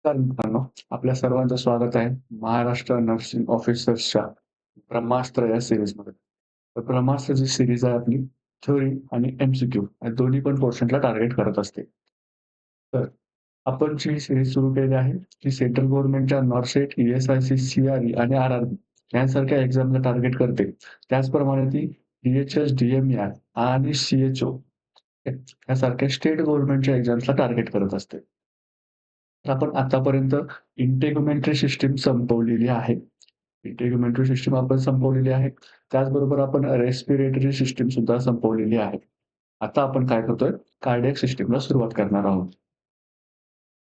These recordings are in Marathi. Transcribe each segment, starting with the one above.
तर मित्रांनो, आपल्या सर्वांचं स्वागत आहे महाराष्ट्र नर्सिंग ऑफिसर्सच्या ब्रह्मास्त्र या सीरीजमध्ये. तर ब्रह्मास्त्र जी सीरीज आहे आपली थ्योरी आणि एम-सी-क्यू या दोन्ही पण पोर्शनला टार्गेट करत असते. तर आपण जी सीरीज सुरू केली आहे, ती सेंट्रल गव्हर्नमेंटच्या नॉर्सेट, ई-एस-आय-सी, सी-आर-ई आणि आर-आर-बी यांसारख्या एक्झामला टार्गेट करते. त्याचप्रमाणे ती डी-एच-एस, डी-एम-ई-आर आणि सी-एच-ओ यासारख्या स्टेट गव्हर्नमेंटच्या एक्झाम्सला टार्गेट करत असते. तर आपण आतापर्यंत इंटिग्युमेंटरी सिस्टम संपवलेली आहे. इंटिग्युमेंटरी सिस्टम आपण संपवलेली आहे. त्याचबरोबर आपण रेस्पिरेटरी सिस्टम सुद्धा संपवलेली आहे. आता आपण काय करतोय, कार्डियाक सिस्टमला सुरुवात करणार आहोत.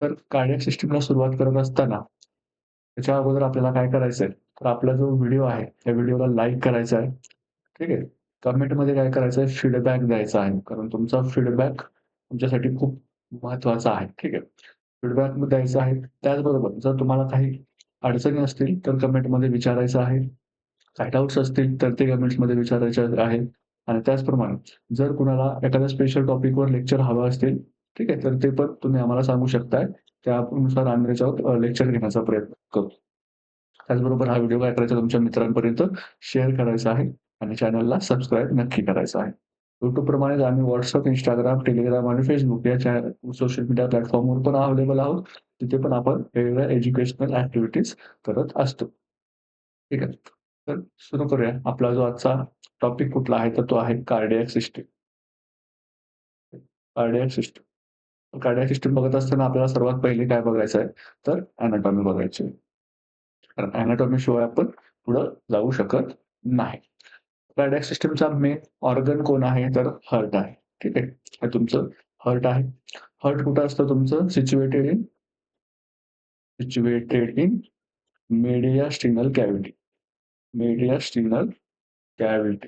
तर कार्डियाक सिस्टमला सुरुवात करत असताना, त्याच्या अगोदर आपल्याला काय करायचंय, तर आपला जो व्हिडिओ आहे, त्या व्हिडिओला लाईक करायचा आहे. ठीक आहे. कमेंटमध्ये काय करायचं आहे, फीडबॅक द्यायचा आहे. कारण तुमचा फीडबॅक तुमच्यासाठी खूप महत्त्वाचा आहे. ठीक आहे. फीडबॅक द्यायचा आहे. त्याचबरोबर जर तुम्हाला काही अडचणी असतील, तर कमेंटमध्ये विचारायचं आहे. काही डाउट्स असतील, तर ते कमेंट्समध्ये विचारायचे आहेत. आणि त्याचप्रमाणे जर कुणाला एखाद्या स्पेशल टॉपिकवर लेक्चर हवं असतील, ठीक आहे, तर ते पण तुम्ही आम्हाला सांगू शकताय. त्यानुसार आम्ही त्याच्यावर लेक्चर घेण्याचा प्रयत्न करू. त्याचबरोबर हा व्हिडिओ काय करायचा तुमच्या मित्रांपर्यंत शेअर करायचा आहे आणि चॅनलला सबस्क्राईब नक्की करायचं आहे. YouTubeप्रमाणेच आम्ही WhatsApp, Instagram, Telegram आणि Facebook या सोशल मीडिया प्लॅटफॉर्मवर पण अवेलेबल आहोत. तिथे पण आपण वेगवेगळ्या एज्युकेशनल ॲक्टिव्हिटीज करत असतो. ठीक आहे. तर सुरू करूया. आपला जो आजचा टॉपिक कुठला आहे, तर तो आहे cardiac system. Cardiac system. Cardiac system बघत असताना आपल्याला सर्वात पहिले काय बघायचं आहे, तर एनाटॉमी बघायची आहे. कारण एनाटॉमी शिवाय आपण पुढं जाऊ शकत नाही. कार्डियाक सिस्टमचा मेन ऑर्गन कोण आहे? तर हार्ट आहे. ठीक आहे. हे तुमचं हार्ट आहे. हार्ट कुठं असतं तुमचं? Situated in mediastinal cavity. Mediastinal cavity.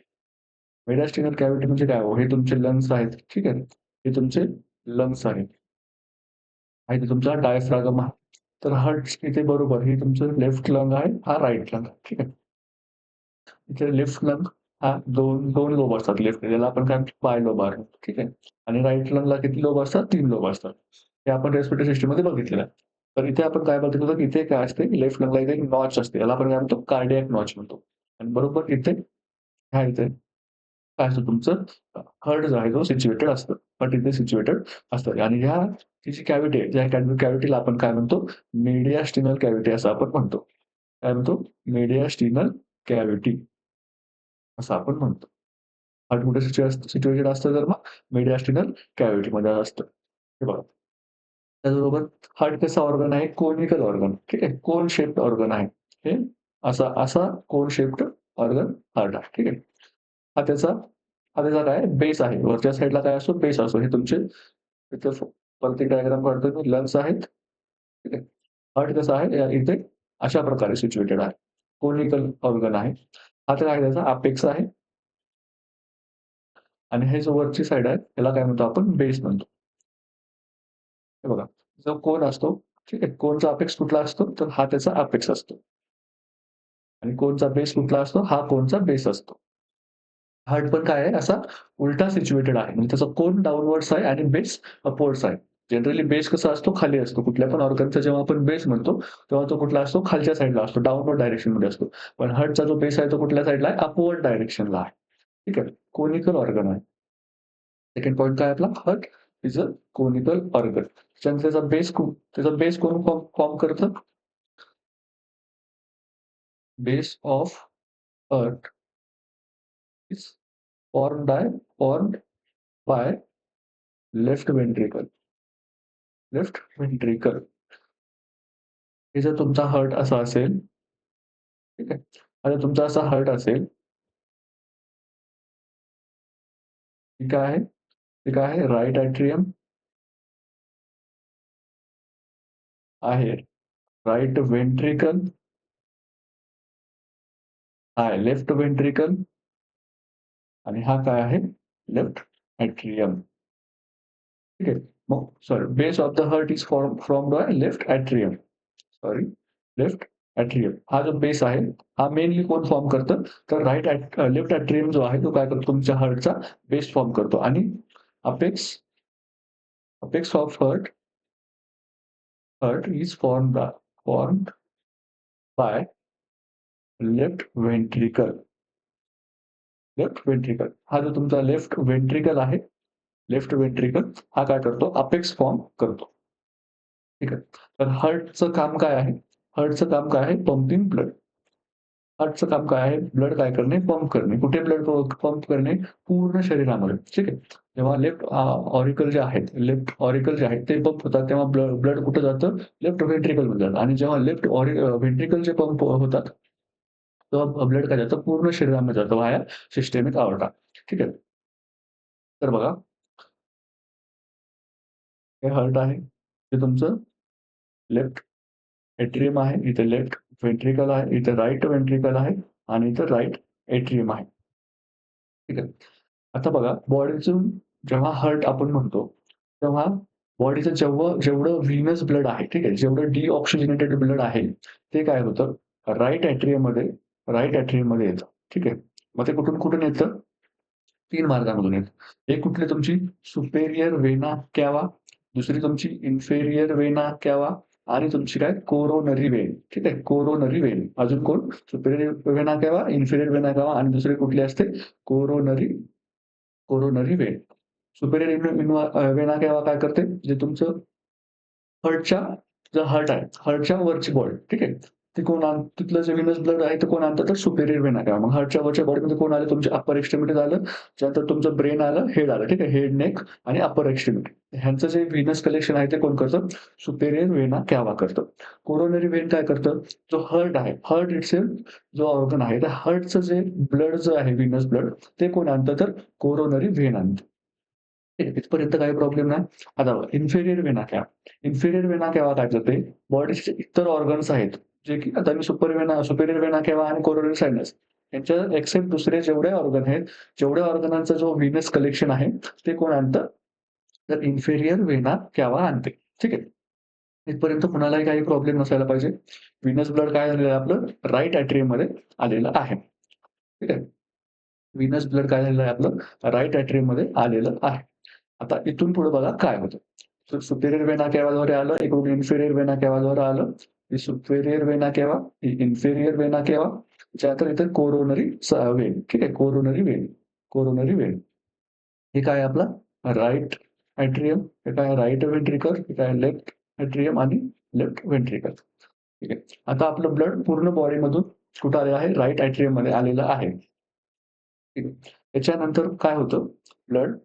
Mediastinal cavity म्हणजे काय हो? हे तुमचे लंग्स आहेत. ठीक आहे. हे तुमचे लंग्स आहेत. आणि ते तुमचा डायफ्रागम आहे. तर हार्ट इथे बरोबर हे तुमचं लेफ्ट लंग आहे, हा राइट लंग आहे. ठीक आहे. इथे लेफ्ट लंग हा 2 लोब असतात लेफ्ट ज्याला आपण काय म्हणतो बायलोबार ठीक आहे. आणि राइट लंगला किती लोब असतात? 3 लोब असतात. हे आपण रेस्पिरेटरी सिस्टममध्ये बघितलेलं आहे. तर इथे आपण काय बघितलं होतं, इथे काय असते लेफ्ट लंगला इथे एक नॉच असते. याला आपण काय म्हणतो कार्डियाक नॉच म्हणतो. आणि बरोबर इथे ह्या इथे काय असतं तुमचं हार्ट जो आहे तो सिच्युएटेड असतं. हार्ट इथे सिच्युएटेड असतं आणि ह्या ही जी कॅव्हिटी आहे, त्या कॅव्हिटीला आपण काय म्हणतो मेडियास्टिनल कॅव्हिटी असं आपण म्हणतो. काय म्हणतो? मेडियास्टिनल कॅव्हिटी असं आपण म्हणतो. हार्ट कुठे सिच्युएटेड असतं तर मग मेडियास्टिनल कॅव्हिटीमध्ये असतं. हे बघा. त्याचबरोबर हार्ट कसा ऑर्गन आहे? Conical organ. ठीक आहे. कोन शेप्ड ऑर्गन आहे. हे असा असा कोन शेप्ड ऑर्गन हार्ट आहे. ठीक आहे. हा त्याचा हा त्याचा काय बेस आहे. वरच्या साइडला काय असतो? बेस असतो. हे तुमचे इथे वरती डायग्राम काढतोय मी लंग्स आहेत. ठीक आहे. हार्ट कसा आहे? इथे अशा प्रकारे सिच्युएटेड आहे. कोनिकल ऑर्गन आहे. हा तर आहे त्याचा अपेक्स आहे. आणि हे जो वरची साइड आहे, त्याला काय म्हणतो आपण बेस म्हणतो. हे बघा, जो कोन असतो, ठीक आहे. कोनचा अपेक्स कुठला असतो? तर हा त्याचा अपेक्स असतो. आणि कोनचा बेस कुठला असतो? हा कोनचा बेस असतो. हार्ट पण काय आहे असा उलटा सिच्युएटेड आहे. म्हणजे त्याचा कोन डाउनवर्ड्स आहे आणि बेस अपवर्ड्स आहे. जनरली बेस कसा असतो? खाली असतो. कुठल्या पण ऑर्गनचा जेव्हा आपण बेस म्हणतो, तेव्हा तो कुठला असतो? खालच्या साइडला असतो. डाउनवर्ड डायरेक्शनमध्ये असतो. पण हार्टचा जो बेस आहे तो कुठल्या साइडला आहे? अपवर्ड डायरेक्शनला आहे. ठीक आहे. कोनिकल ऑर्गन आहे. सेकंड पॉइंट काय आपला? Heart is a conical organ. त्याच्यानंतर त्याचा बेस कोण फॉर्म करतं? Base of heart is formed by left ventricle. Left ventricle. हे जर तुमचा हार्ट असा असेल, ठीक आहे. आता तुमचा असा हार्ट असेल, हे काय आहे? हे काय आहे? राइट एट्रियम आहे. राइट वेंट्रिकल आहे. लेफ्ट वेंट्रिकल आणि हा काय आहे? Left atrium. ठीक आहे. मग sorry base of the heart is from the left atrium. Sorry left atrium. हा जो बेस आहे, हा मेनली कोण फॉर्म करतं? तर लेफ्ट एट्रियम जो आहे तो काय करतो? तुमच्या हार्टचा बेस फॉर्म करतो आणि apex apex of heart heart is formed by left ventricle. Left ventricle हा जो तुमचा लेफ्ट व्हेंट्रिकल आहे, लेफ्ट व्हेंट्रिकल हा काय करतो? अपेक्स फॉर्म करतो. ठीक आहे. तर हार्टचं काम काय आहे? हार्टचं काम काय आहे? Pumping blood. हार्टचं काम काय आहे? ब्लड काय करणे? पंप करणे. कुठे ब्लड पंप करणे? पूर्ण शरीरामध्ये. ठीक आहे. जेव्हा लेफ्ट ऑरिकल जे आहेत, लेफ्ट ऑरिकल जे आहेत ते पंप होतात, तेव्हा ब्लड ब्लड कुठे जातं? लेफ्ट व्हेंट्रिकलमध्ये जातं आणि जेव्हा लेफ्ट व्हेंट्रिकल जे पंप होतात, तेव्हा ब्लड काय जातं? पूर्ण शरीरामध्ये जातं व्हाया सिस्टेमिक अओर्टा. ठीक आहे. तर बघा, हे हार्ट आहे. हे तुमचं लेफ्ट एट्रियम आहे. इथे लेफ्ट व्हेंट्रिकल आहे. इथे राइट व्हेंट्रिकल आहे आणि इथे राइट एट्रियम आहे. ठीक आहे. आता बघा, बॉडीतून जेव्हा हार्ट आपण म्हणतो, तेव्हा बॉडीचं जेवढं व्हीनस ब्लड आहे, ठीक आहे, जेवढं डिऑक्सिजनेटेड ब्लड आहे, ते काय होतं? राइट एट्रियममध्ये राइट एट्रियममध्ये येतं. ठीक आहे. मग ते कुठून येतं? 3 मार्गांमधून येतं. एक कुठली तुमची सुपेरियर वेना कॅवा, दुसरी तुमची इन्फेरियर वेना कॅवा आणि तुमची काय? Coronary Wien. ठीक आहे. Coronary Wien. अजून कोण? सुपेरियर वेना कॅवा, इन्फेरियर वेना कॅवा आणि दुसरी कुठली असते? Coronary coronary Wien. Superior vena केव्हा काय करते? जे तुमचं हार्टच्या जो हार्ट आहे, हार्टच्या वरची बॉडी ठीक आहे. ती कोण तिथलं जे व्हेनस ब्लड आहे ते कोण आणतं? तर सुपेरियर वेना केव्हा. मग हार्टच्या वरच्या बॉडीमध्ये कोण आलं? तुमचे अपर एक्स्ट्रिमिटीज आलं, त्यानंतर तुमचं ब्रेन आलं, हेड आलं. ठीक आहे. हेड, नेक आणि अपर एक्स्ट्रिमिटी. ह्यांचं जे व्हेनस कलेक्शन आहे ते कोण करतं? सुपेरियर वेना केव्हा करतं. कोरोनरी वेन काय करतं? जो हार्ट आहे, हार्ट इटसेल्फ जो ऑर्गन आहे, त्या हार्टचं जे ब्लड जो आहे व्हेनस ब्लड ते कोण आणतं? तर कोरोनरी व्हेन आणतं. ठीक आहे. इथपर्यंत काही प्रॉब्लेम नाही. आता बघा इन्फेरियर वेना कॅवा. इन्फेरियर वेना कॅवा काय करते? बॉडीचे इतर ऑर्गन्स आहेत, जे की आता मी सुपेरियर वेना कॅवा आणि कोरोनरी सायनस यांच्या एक्सेप्ट दुसरे जेवढे ऑर्गन आहेत, जेवढ्या ऑर्गनांचा जो व्हेनस कलेक्शन आहे, ते कोण आणतं? तर इन्फेरियर वेना कॅवा आणते. ठीक आहे. इथपर्यंत कुणालाही काही प्रॉब्लेम नसायला पाहिजे. व्हेनस ब्लड काय झालेलं आहे आपलं? राइट एट्रियममध्ये आलेलं आहे. ठीक आहे. व्हेनस ब्लड काय झालेलं आहे आपलं? राइट एट्रियममध्ये आलेलं आहे. आता इथून पुढे बघा काय होतं. सुपेरियर वेना केव्हाद्वारे आलं, इकडून इन्फेरियर वेना केव्हाद्वारे आलं. ही सुपेरियर वेना केव्हा, ही इन्फेरियर वेना केव्हा, त्यानंतर इथे कोरोनरी वेन. ठीक आहे. Coronary Wien, coronary Wien. हे काय आपला राइट एट्रियम, हे काय राइट व्हेंट्रिकल, हे काय लेफ्ट एट्रियम आणि लेफ्ट व्हेंट्रिकल. ठीक आहे. आता आपलं ब्लड पूर्ण बॉडीमधून कुठं आलेलं आहे? राइट एट्रियममध्ये आलेलं आहे. ठीक आहे. त्याच्यानंतर काय होतं? ब्लड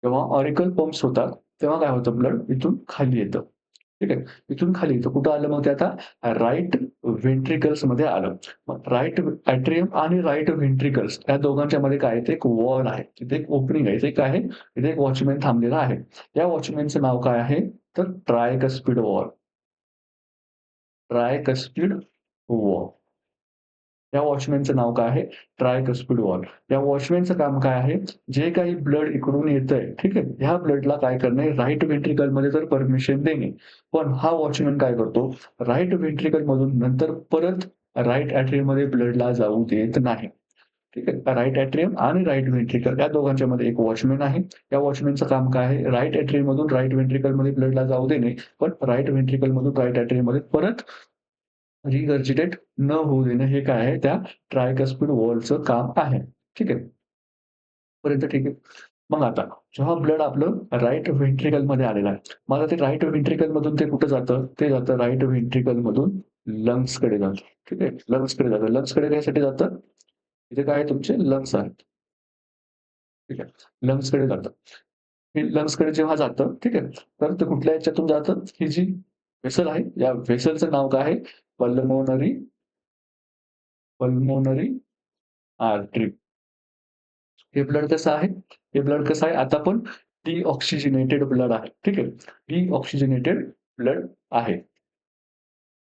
जेव्हा ऑरिकल पंप्स होतात, तेव्हा काय होतं? ब्लड इथून खाली येतं. ठीक आहे. इथून खाली येतं. कुठं आलं मग ते आता? राइट व्हेंट्रिकल्समध्ये आलं. मग राइट एट्रियम आणि राइट व्हेंट्रिकल्स या दोघांच्या मध्ये काय आहे? ते एक वॉल आहे. तिथे एक ओपनिंग आहे. इथे काय आहे? इथे एक वॉचमन थांबलेला आहे. या वॉचमनचं नाव काय आहे? तर ट्रायकस्पिड वॉल. ट्रायकस्पिड वॉल. या वॉचमनचं नाव काय आहे? ट्रायकस्पिड वॉल. या वॉचमनचं काम काय आहे? जे काही ब्लड इकडून येतंय, ठीक आहे. ह्या ब्लडला काय करणे? राइट व्हेंट्रिकलमध्ये तर परमिशन देणे. पण हा वॉचमन काय करतो? राइट व्हेंट्रिकलमधून नंतर परत राइट एट्रियममध्ये ब्लडला जाऊ देत नाही. ठीक आहे. राइट एट्रियम आणि राइट व्हेंट्रिकल या दोघांच्यामध्ये एक वॉचमन आहे. या वॉचमनचं काम काय आहे? राइट एट्रियममधून राइट व्हेंट्रिकलमध्ये ब्लडला जाऊ देणे, पण राइट व्हेंट्रिकलमधून राइट एट्रियममध्ये परत रिगर्जिटेट न होऊ देणं हे काय आहे? त्या ट्रायकस्पिड वॉलचं काम आहे. ठीक आहे. पर्यंत ठीक आहे. मग आता जेव्हा ब्लड आपलं राइट व्हेंट्रिकलमध्ये आलेलं आहे. मग आता ते राइट व्हेंट्रिकलमधून ते कुठं जातं? ते जातं राइट व्हेंट्रिकलमधून लंग्सकडे जातं. ठीक आहे. लंग्सकडे जातं. लंग्सकडे कशासाठी जातं? इथे काय आहे तुमचे लंग्स आहेत. ठीक आहे. लंग्सकडे जातं. हे लंग्सकडे जेव्हा जातं, ठीक आहे. तर ते कुठल्या ह्याच्यातून जातं? ही जी व्हेसल आहे, या व्हेसलचं नाव काय आहे? Pulmonary pulmonary artery. हे ब्लड कसं आहे? हे ब्लड कसं आहे? आता पण डिऑक्सिजनेटेड ब्लड आहे. ठीक आहे. डिऑक्सिजनेटेड ब्लड आहे.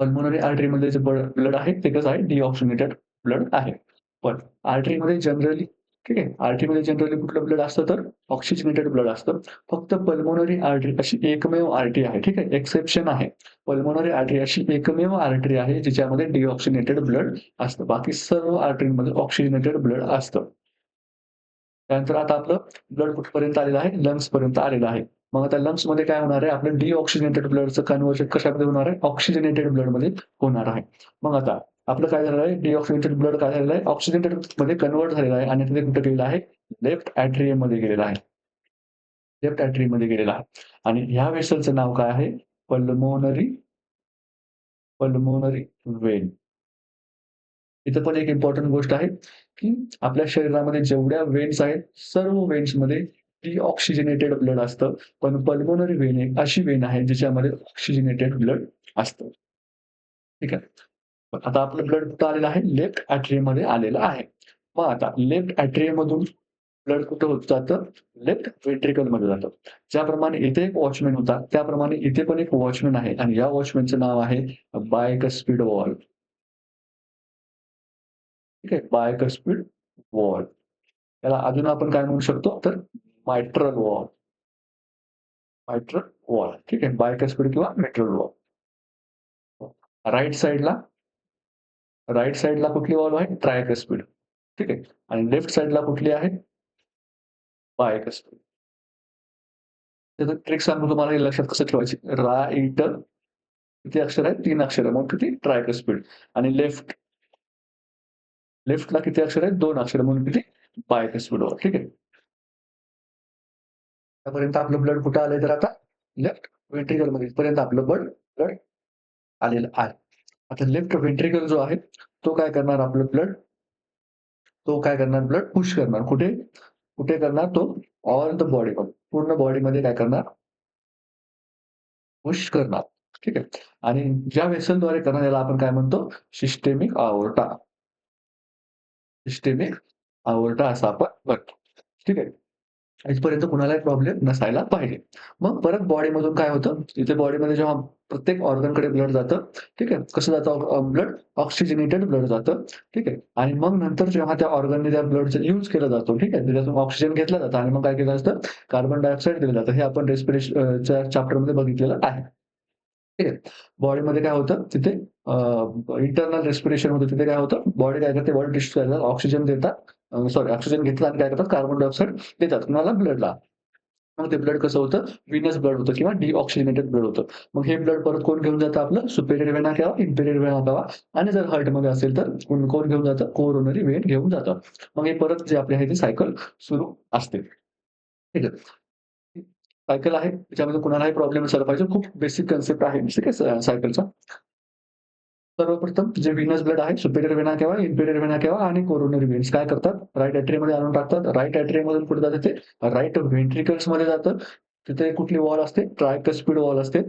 पल्मोनरी आर्टरीमध्ये जे ब्लड आहे ते कसं आहे? डिऑक्सिजनेटेड ब्लड आहे. पण आर्टरीमध्ये जनरली ठीक आहे. आर्टरीमध्ये जनरली कुठलं ब्लड असतं? तर ऑक्सिजनेटेड ब्लड असतं. फक्त पल्मोनरी आर्टरी अशी एकमेव आर्टरी आहे. ठीक आहे. एक्सेप्शन आहे. पल्मोनरी आर्टरी अशी एकमेव आर्टरी आहे जिच्यामध्ये डिऑक्सिजनेटेड ब्लड असतं. बाकी सर्व आर्टरीमध्ये ऑक्सिजनेटेड ब्लड असतं. त्यानंतर आता आपलं ब्लड कुठपर्यंत आलेलं आहे? लंग्सपर्यंत आलेलं आहे. मग आता लंग्समध्ये काय होणार आहे? आपलं डिऑक्सिजनेटेड ब्लडचं कन्व्हर्जन कशामध्ये होणार आहे? ऑक्सिजनेटेड ब्लडमध्ये होणार आहे. मग आता आपलं काय झालेलं आहे? डिऑक्सिजनेटेड ब्लड काय झालेलं आहे? ऑक्सिजनेटेड मध्ये कन्व्हर्ट झालेलं आहे आणि तिथे कुठे गेलेलं आहे? लेफ्ट एट्रियममध्ये गेलेला आहे. लेफ्ट एट्रियममध्ये गेलेला आहे आणि ह्या व्हेसलचं नाव काय आहे? Pulmonary pulmonary vein. इथं पण एक इम्पोर्टंट गोष्ट आहे, की आपल्या शरीरामध्ये जेवढ्या वेन्स आहेत, सर्व वेन्समध्ये डिऑक्सिजनेटेड ब्लड असतं. पण पल्मोनरी वेन एक अशी वेन आहे, जिच्यामध्ये ऑक्सिजनेटेड ब्लड असतं. ठीक आहे. पण आता आपलं ब्लड कुठं आलेलं आहे? लेफ्ट एट्रियममध्ये आलेलं आहे. मग आता लेफ्ट एट्रियममधून ब्लड कुठं होत जातं? लेफ्ट व्हेंट्रिकलमध्ये जातं. ज्याप्रमाणे इथे एक वॉचमन होता, त्याप्रमाणे इथे पण एक वॉचमन आहे आणि या वॉचमनचं नाव आहे बायकस्पिड वॉल्व. ठीक आहे. Bicuspid valve. त्याला अजून आपण काय म्हणू शकतो? तर मायट्रल वॉल्व. मायट्रल वॉल्व. ठीक आहे. बायकस्पिड किंवा मिट्रल वॉल्व. राइट साइडला कुठली वॉल्व आहे? ट्रायकस्पिड. ठीक आहे. आणि लेफ्ट साइडला कुठली आहे? बायकस्पिड. त्याचं ट्रिक सांगू तुम्हाला हे लक्षात कसं ठेवायची. राइट किती अक्षर आहेत? 3 अक्षर आहे. मग किती? ट्रायकस्पिड. आणि लेफ्टला किती अक्षर आहेत? 2 अक्षर म्हणून किती? Bicuspid valve. ठीक आहे. आतापर्यंत आपलं ब्लड कुठं आलंय तर आता लेफ्ट व्हेंट्रिकलमध्ये इथपर्यंत आपलं ब्लड ब्लड आलेलं आहे. आता लेफ्ट व्हेंट्रिकल जो आहे, तो काय करणार आपलं ब्लड तो काय करणार ब्लड पुश करणार. कुठे? कुठे करणार तो? ऑल द बॉडीमध्ये. पूर्ण बॉडीमध्ये काय करणार? पुश करणार. ठीक आहे. आणि ज्या व्हेसलद्वारे करणार याला आपण काय म्हणतो? सिस्टेमिक अओर्टा. सिस्टेमिक अओर्टा असं आपण म्हणतो. ठीक आहे. इथपर्यंत कुणालाही प्रॉब्लेम नसायला पाहिजे. मग परत बॉडीमधून काय होतं? इथे बॉडीमध्ये जेव्हा प्रत्येक ऑर्गनकडे ब्लड जातं, ठीक आहे. कसं जातं ब्लड? ऑक्सिजनेटेड ब्लड जातं, ठीक आहे. आणि मग नंतर जेव्हा त्या ऑर्गनने त्या ब्लडचा यूज केला जातो, ठीक आहे. त्याच्यातून ऑक्सिजन घेतलं जातं आणि मग काय केलं असतं? कार्बन डायऑक्साईड दिलं जातं. हे आपण च्या चॅप्टरमध्ये बघितलेलं आहे. ठीक आहे. बॉडीमध्ये काय होतं? तिथे इंटरनल रेस्पिरेशन होतं. तिथे काय होतं? बॉडी काय करते? बॉडी टिश्यूज काय करतात? ऑक्सिजन देतात सॉरी ऑक्सिजन घेतात आणि काय करतात? कार्बन डायऑक्साईड देतात. कुणाला? ब्लडला. मग ते ब्लड कसं होतं? व्हीनस ब्लड होतं किंवा डिऑक्सिजनेटेड ब्लड होतं. मग हे ब्लड परत कोण घेऊन जातं आपलं? Superior vena cava, inferior vena cava आणि जर हार्टमध्ये असेल तर कोण कोण घेऊन जातं? कोरोनरी वेन घेऊन जातं. मग हे परत जे आपली आहे ती सायकल सुरू असते. ठीक आहे. सायकल आहे. त्याच्यामध्ये कुणालाही प्रॉब्लेम नसायला पाहिजे. खूप बेसिक कन्सेप्ट आहे. ठीक आहे सायकलचा. सर्वप्रथम जे व्हीनस ब्लड आहे, superior vena cava, inferior vena cava आणि कोरोनरी वेन्स काय करतात? राइट एट्रियममध्ये आणून टाकतात. राइट एट्रियममधून कुठे जातं ते? राइट व्हेंट्रिकल्समध्ये जातं. तिथे कुठली वॉल असते? ट्रायकस्पिड वॉल असते.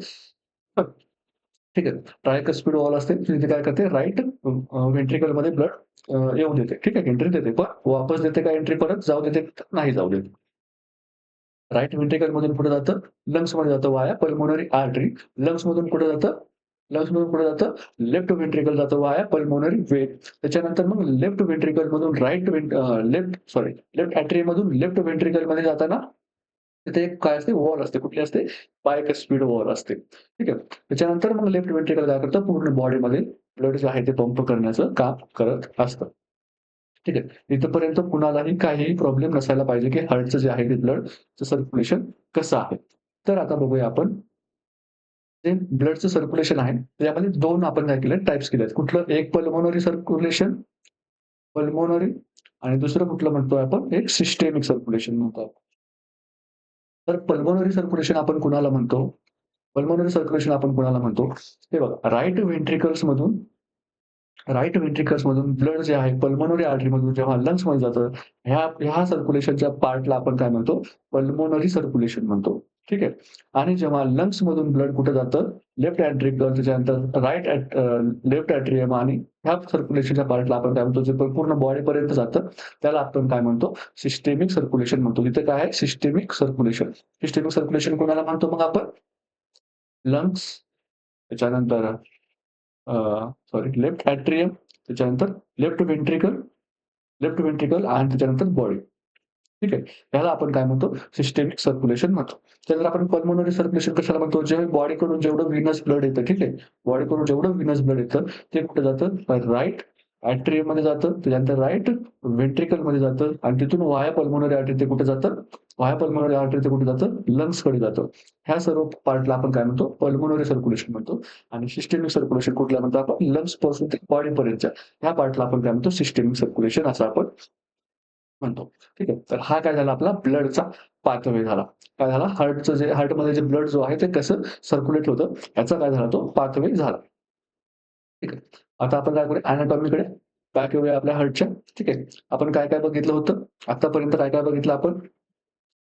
ठीक आहे. ट्रायकस्पिड वॉल असते. तिथे काय करते? राइट व्हेंट्रिकलमध्ये ब्लड येऊ देते. ठीक आहे. एंट्री देते. पण वापस देते का एंट्री परत? जाऊ देते? नाही जाऊ देत. राइट व्हेंट्रिकलमधून कुठे जातं? लंग्समध्ये जातं व्हाया पल्मोनरी आर्टरी. लंग्समधून कुठे जातं? लंग्समधून कुठे जातं? लेफ्ट व्हेंट्रिकल जातं व्हाया पल्मोनरी वेन. त्याच्यानंतर मग लेफ्ट व्हेंट्रिकलमधून लेफ्ट एट्रियममधून लेफ्ट व्हेंट्रिकलमध्ये जाताना तिथे एक काय असते? वॉल असते. कुठली असते? बायकस्पिड वॉल असते. ठीक आहे. त्याच्यानंतर मग लेफ्ट व्हेंट्रिकल काय करतं? पूर्ण बॉडीमध्ये ब्लड जे आहे ते पंप करण्याचं काम करत असतं. ठीक आहे. इथपर्यंत कुणालाही काहीही प्रॉब्लेम नसायला पाहिजे, की हार्टचं जे आहे ते ब्लडचं सर्क्युलेशन कसं आहे. तर आता बघूया आपण जे ब्लडचं सर्क्युलेशन आहे, त्यामध्ये 2 आपण काय केलं टाइप्स केलेत. कुठलं? एक पल्मोनरी सर्क्युलेशन, पल्मोनरी आणि दुसरं कुठलं म्हणतोय आपण? एक सिस्टेमिक सर्क्युलेशन म्हणतो आपण. तर पल्मोनरी सर्क्युलेशन आपण कुणाला म्हणतो? पल्मोनरी सर्क्युलेशन आपण कुणाला म्हणतो? हे बघा राइट व्हेंट्रिकल्समधून ब्लड जे आहे पल्मोनरी आर्टरीमधून जेव्हा लंग्समध्ये जातं, ह्या सर्क्युलेशनच्या पार्टला आपण काय म्हणतो? पल्मोनरी सर्क्युलेशन म्हणतो. ठीक आहे. आणि जेव्हा लंग्समधून ब्लड कुठे जातं? लेफ्ट एट्रिकल त्याच्यानंतर लेफ्ट एट्रियम आणि ह्या सर्क्युलेशनच्या पार्टला आपण काय म्हणतो? जे पूर्ण बॉडीपर्यंत जातं, त्याला आपण काय म्हणतो? सिस्टेमिक सर्क्युलेशन म्हणतो. तिथे काय आहे? Systemic circulation. सिस्टेमिक सर्क्युलेशन कोणाला म्हणतो मग आपण? लंग्स त्याच्यानंतर सॉरी लेफ्ट एट्रियम, त्याच्यानंतर लेफ्ट व्हेंट्रिकल आणि त्याच्यानंतर बॉडी. ठीक आहे. ह्याला आपण काय म्हणतो? सिस्टेमिक सर्क्युलेशन म्हणतो. त्यानंतर आपण पल्मोनरी सर्क्युलेशन कशाला म्हणतो? जे बॉडीकडून जेवढं व्हीनस ब्लड येतं, ठीक आहे. बॉडीकडून जेवढं व्हीनस ब्लड येतं, ते कुठे जातं? राइट ॲट्रियम मध्ये जातं, त्याच्यानंतर राइट व्हेंट्रिकल मध्ये जातं आणि तिथून व्हाया पल्मोनरी आर्टरी ते कुठे जातं? व्हाया पल्मोनरी आर्टरी ते कुठे जातं? लंग्सकडे जातं. ह्या सर्व पार्टला आपण काय म्हणतो? पल्मोनरी सर्क्युलेशन म्हणतो आणि सिस्टमिक सर्क्युलेशन कुठला म्हणतो आपण? लंग्सपासून ते बॉडीपर्यंतच्या ह्या पार्टला आपण काय म्हणतो? सिस्टमिक सर्क्युलेशन असं आपण म्हणतो. ठीक आहे. तर हा काय झाला आपला ब्लडचा पाथवे झाला. काय झाला? हार्टमध्ये जे ब्लड जो आहे ते कसं सर्क्युलेट होतं, याचा काय झाला तो पाथवे झाला. ठीक आहे. आता आपण काय करूया एनाटॉमीकडे बॅक येऊया आपल्या हार्टच्या. ठीक आहे. आपण काय-काय बघितलं होतं? आतापर्यंत काय-काय बघितलं आपण?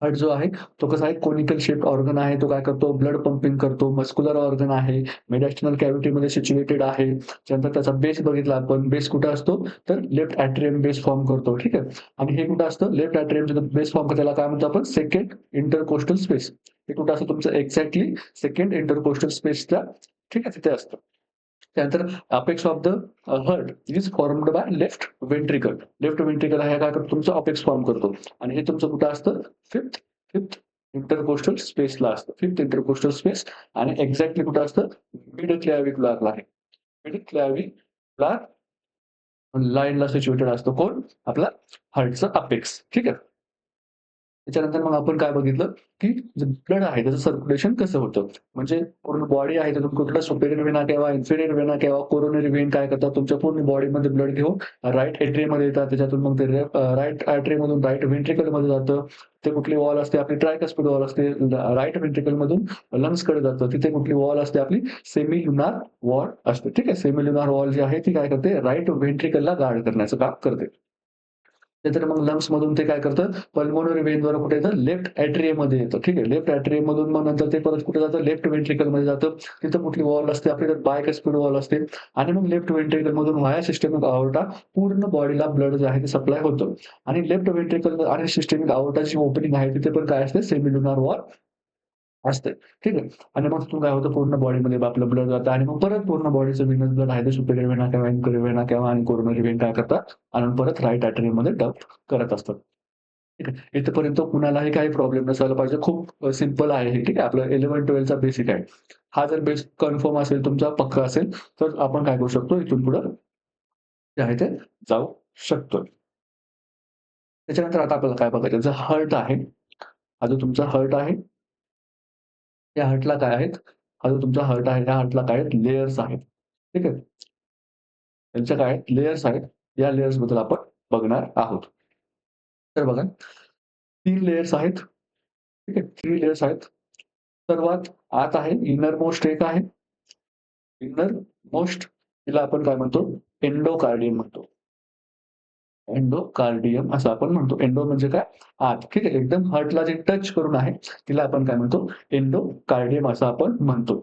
हार्ट जो आहे, तो कसा आहे कोनिकल शेप्ड ऑर्गन आहे. तो काय करतो? ब्लड पंपिंग करतो. मस्क्युलर ऑर्गन आहे. मेडिस्टनल कॅव्हिटीमध्ये सिच्युएटेड आहे. त्यानंतर त्याचा बेस बघितला आपण. बेस कुठे असतो? तर लेफ्ट एट्रियम बेस फॉर्म करतो. ठीक आहे. आणि हे कुठं असतं? लेफ्ट एट्रियमचं बेस फॉर्म करतो त्याला काय म्हणतो आपण? Second intercostal space. हे कुठं असतं तुमचं एक्झॅक्टली सेकंड इंटरकोस्टल स्पेसच्या ठीक आहे, तिथे असतं. त्यानंतर apex of the heart is formed by left ventricle. Left ventricle हे काय करतो? तुमचं अपेक्स फॉर्म करतो आणि हे तुमचं कुठं असतं? फिफ्थ फिफ्थ इंटरकोस्टल स्पेसला असतं. फिफ्थ इंटरकोस्टल स्पेस आणि एक्झॅक्टली कुठं असतं? मिड क्लॅव्हिक्युलरला आहे. मिड क्लॅव्हिक्युलर लाईनला सिच्युएटेड असतो कोण? आपला हार्टचा अपेक्स. ठीक आहे. त्याच्यानंतर मग आपण काय बघितलं, की जे ब्लड आहे त्याचं सर्क्युलेशन कसं होतं. म्हणजे पूर्ण बॉडी आहे त्यातून कुठला सुपेरियर वेना किंवा इन्फेरियर वेना किंवा कोरोनरी व्हेन काय करतात तुमच्या पूर्ण बॉडीमध्ये ब्लड घेऊन राइट एट्रियममध्ये येतात. त्याच्यातून मग ते राइट एट्रियममधून राइट व्हेंट्रिकलमध्ये जातं. ते कुठली वॉल असते आपली ट्रायकस्पिड वॉल असते. राइट व्हेंट्रिकलमधून लंग्सकडे जातं. तिथे कुठली वॉल असते आपली सेमिल्युनार वॉल असते. ठीक आहे. सेमिल्युनार वॉल जी आहे ती काय करते राइट व्हेंट्रिकलला गार्ड करण्याचं काम करते. त्यानंतर मग लंग्समधून ते काय करतं, पल्मोनरी वेनद्वारा कुठे येतं, लेफ्ट एट्रियममध्ये येतं. ठीक आहे. लेफ्ट एट्रियममधून मग नंतर ते परत कुठे जातं, लेफ्ट व्हेंट्रिकलमध्ये जातं. तिथं कुठली वॉल असते, आपली बायकस्पिड वॉल असते आणि मग लेफ्ट व्हेंट्रिकलमधून व्हाया सिस्टमिक अओर्टा पूर्ण बॉडीला ब्लड जे आहे ते सप्लाय होतं आणि लेफ्ट व्हेंट्रिकल आणि सिस्टमिक अओर्टाची ओपनिंग आहे तिथे पण काय असते, सेमिल्युनार वॉल असते. ठीक आहे. आणि मग तिथून काय होतं पूर्ण बॉडीमध्ये आपलं ब्लड जातं आणि मग परत पूर्ण बॉडीचं व्हेनस ब्लड आहे ते सुपेरियर वेना किंवा इन्फेरियर वेना किंवा आणि कोरोनरी व्हेन काय करतात आणि परत राइट आर्टरीमध्ये डंप करत असतात. ठीक आहे. इथपर्यंत कुणालाही काही प्रॉब्लेम नसायला पाहिजे. खूप सिंपल आहे हे. ठीक आहे. आपलं 11-12चा बेसिक आहे. हा जर बेस कन्फर्म असेल, तुमचा पक्का असेल, तर आपण काय करू शकतो इथून पुढं जे आहे ते जाऊ शकतो. त्याच्यानंतर आता आपल्याला काय बघायचं, जो हार्ट आहे, हा जो तुमचा हार्ट आहे, या हार्टला काय आहेत? हा जो तुमचा हार्ट आहे, त्या हार्टला काय आहेत? लेयर्स आहेत. ठीक आहे. त्यांच्या काय आहेत? लेयर्स आहेत. या लेयर्सबद्दल आपण बघणार आहोत. तर बघा 3 लेयर्स आहेत. ठीक आहे. 3 लेयर्स आहेत. सर्वात आत आहे इनर मोस्ट एक आहे. इनर मोस्ट तिला आपण काय म्हणतो? एंडोकार्डियम म्हणतो. एंडोकार्डियम असं आपण म्हणतो. एंडो म्हणजे काय? आत. ठीक आहे. एकदम हार्टला जे टच करून आहे, तिला आपण काय म्हणतो? एंडोकार्डियम असं आपण म्हणतो.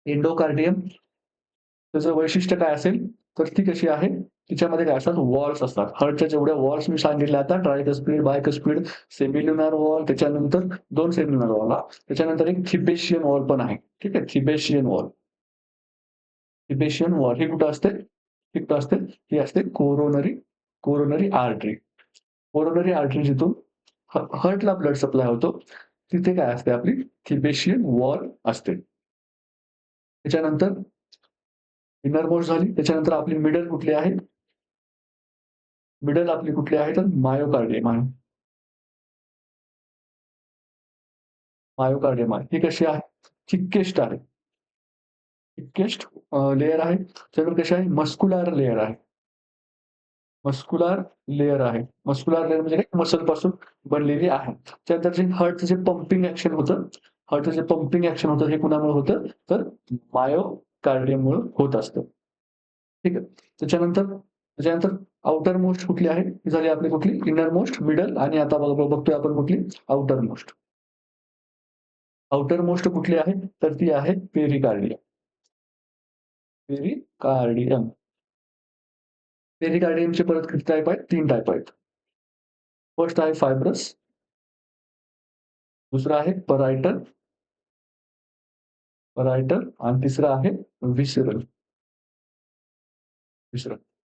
एंडोकार्डियम त्याचं वैशिष्ट्य काय असेल, तर ती कशी आहे, तिच्यामध्ये काय असतात वॉल्स असतात. हार्टच्या जेवढ्या वॉल्स मी सांगितल्या आता ट्रायकस्पिड, बायकस्पिड, सेमिल्युनार वॉल त्याच्यानंतर 2 सेमिल्युनार वॉल हां. त्याच्यानंतर एक थिबेशियन वॉल पण आहे. ठीक आहे. थिबेशियन वॉल. थिबेशियन वॉल ही कुठं असते? ही कुठं असते? ही असते कोरोनरी आर्टरी. कोरोनरी आर्टरी जिथून हार्टला ब्लड सप्लाय होतो, तिथे काय असते आपली थिबेशियन वॉल असते. त्याच्यानंतर इनरमोस्ट झाली. त्याच्यानंतर आपली मिडल कुठली आहे? मिडल आपली कुठली आहे तर मायोकार्डियम आहे. मायोकार्डियम आहे. ही कशी आहे? थिकेस्ट आहे. थिकेस्ट लेयर आहे. त्याच्यानंतर कशी आहे? मस्क्युलर लेयर आहे. मस्क्युलर लेयर आहे. मस्क्युलर लेयर म्हणजे काय? मसलपासून बनलेली आहे. त्यानंतर जे हार्टचं जे पंपिंग ॲक्शन होतं, हार्टचं जे पंपिंग ॲक्शन होतं हे कुणामुळे होतं? तर मायोकार्डियममुळे होत असतं. ठीक आहे. त्याच्यानंतर आउटर मोस्ट कुठली आहे? ही झाली आपली कुठली? इनर मोस्ट, मिडल आणि आता बघतोय आपण कुठली? Outer most. आउटर मोस्ट कुठली आहे? तर ती आहे पेरिकार्डियम. पेरिकार्डियम. पेरिकार्डियमचे परत किती टाइप आहेत? 3 टाइप आहेत. फर्स्ट आहे फायब्रस, दुसरा आहे परायटल आणि तिसरा आहे व्हिसरल.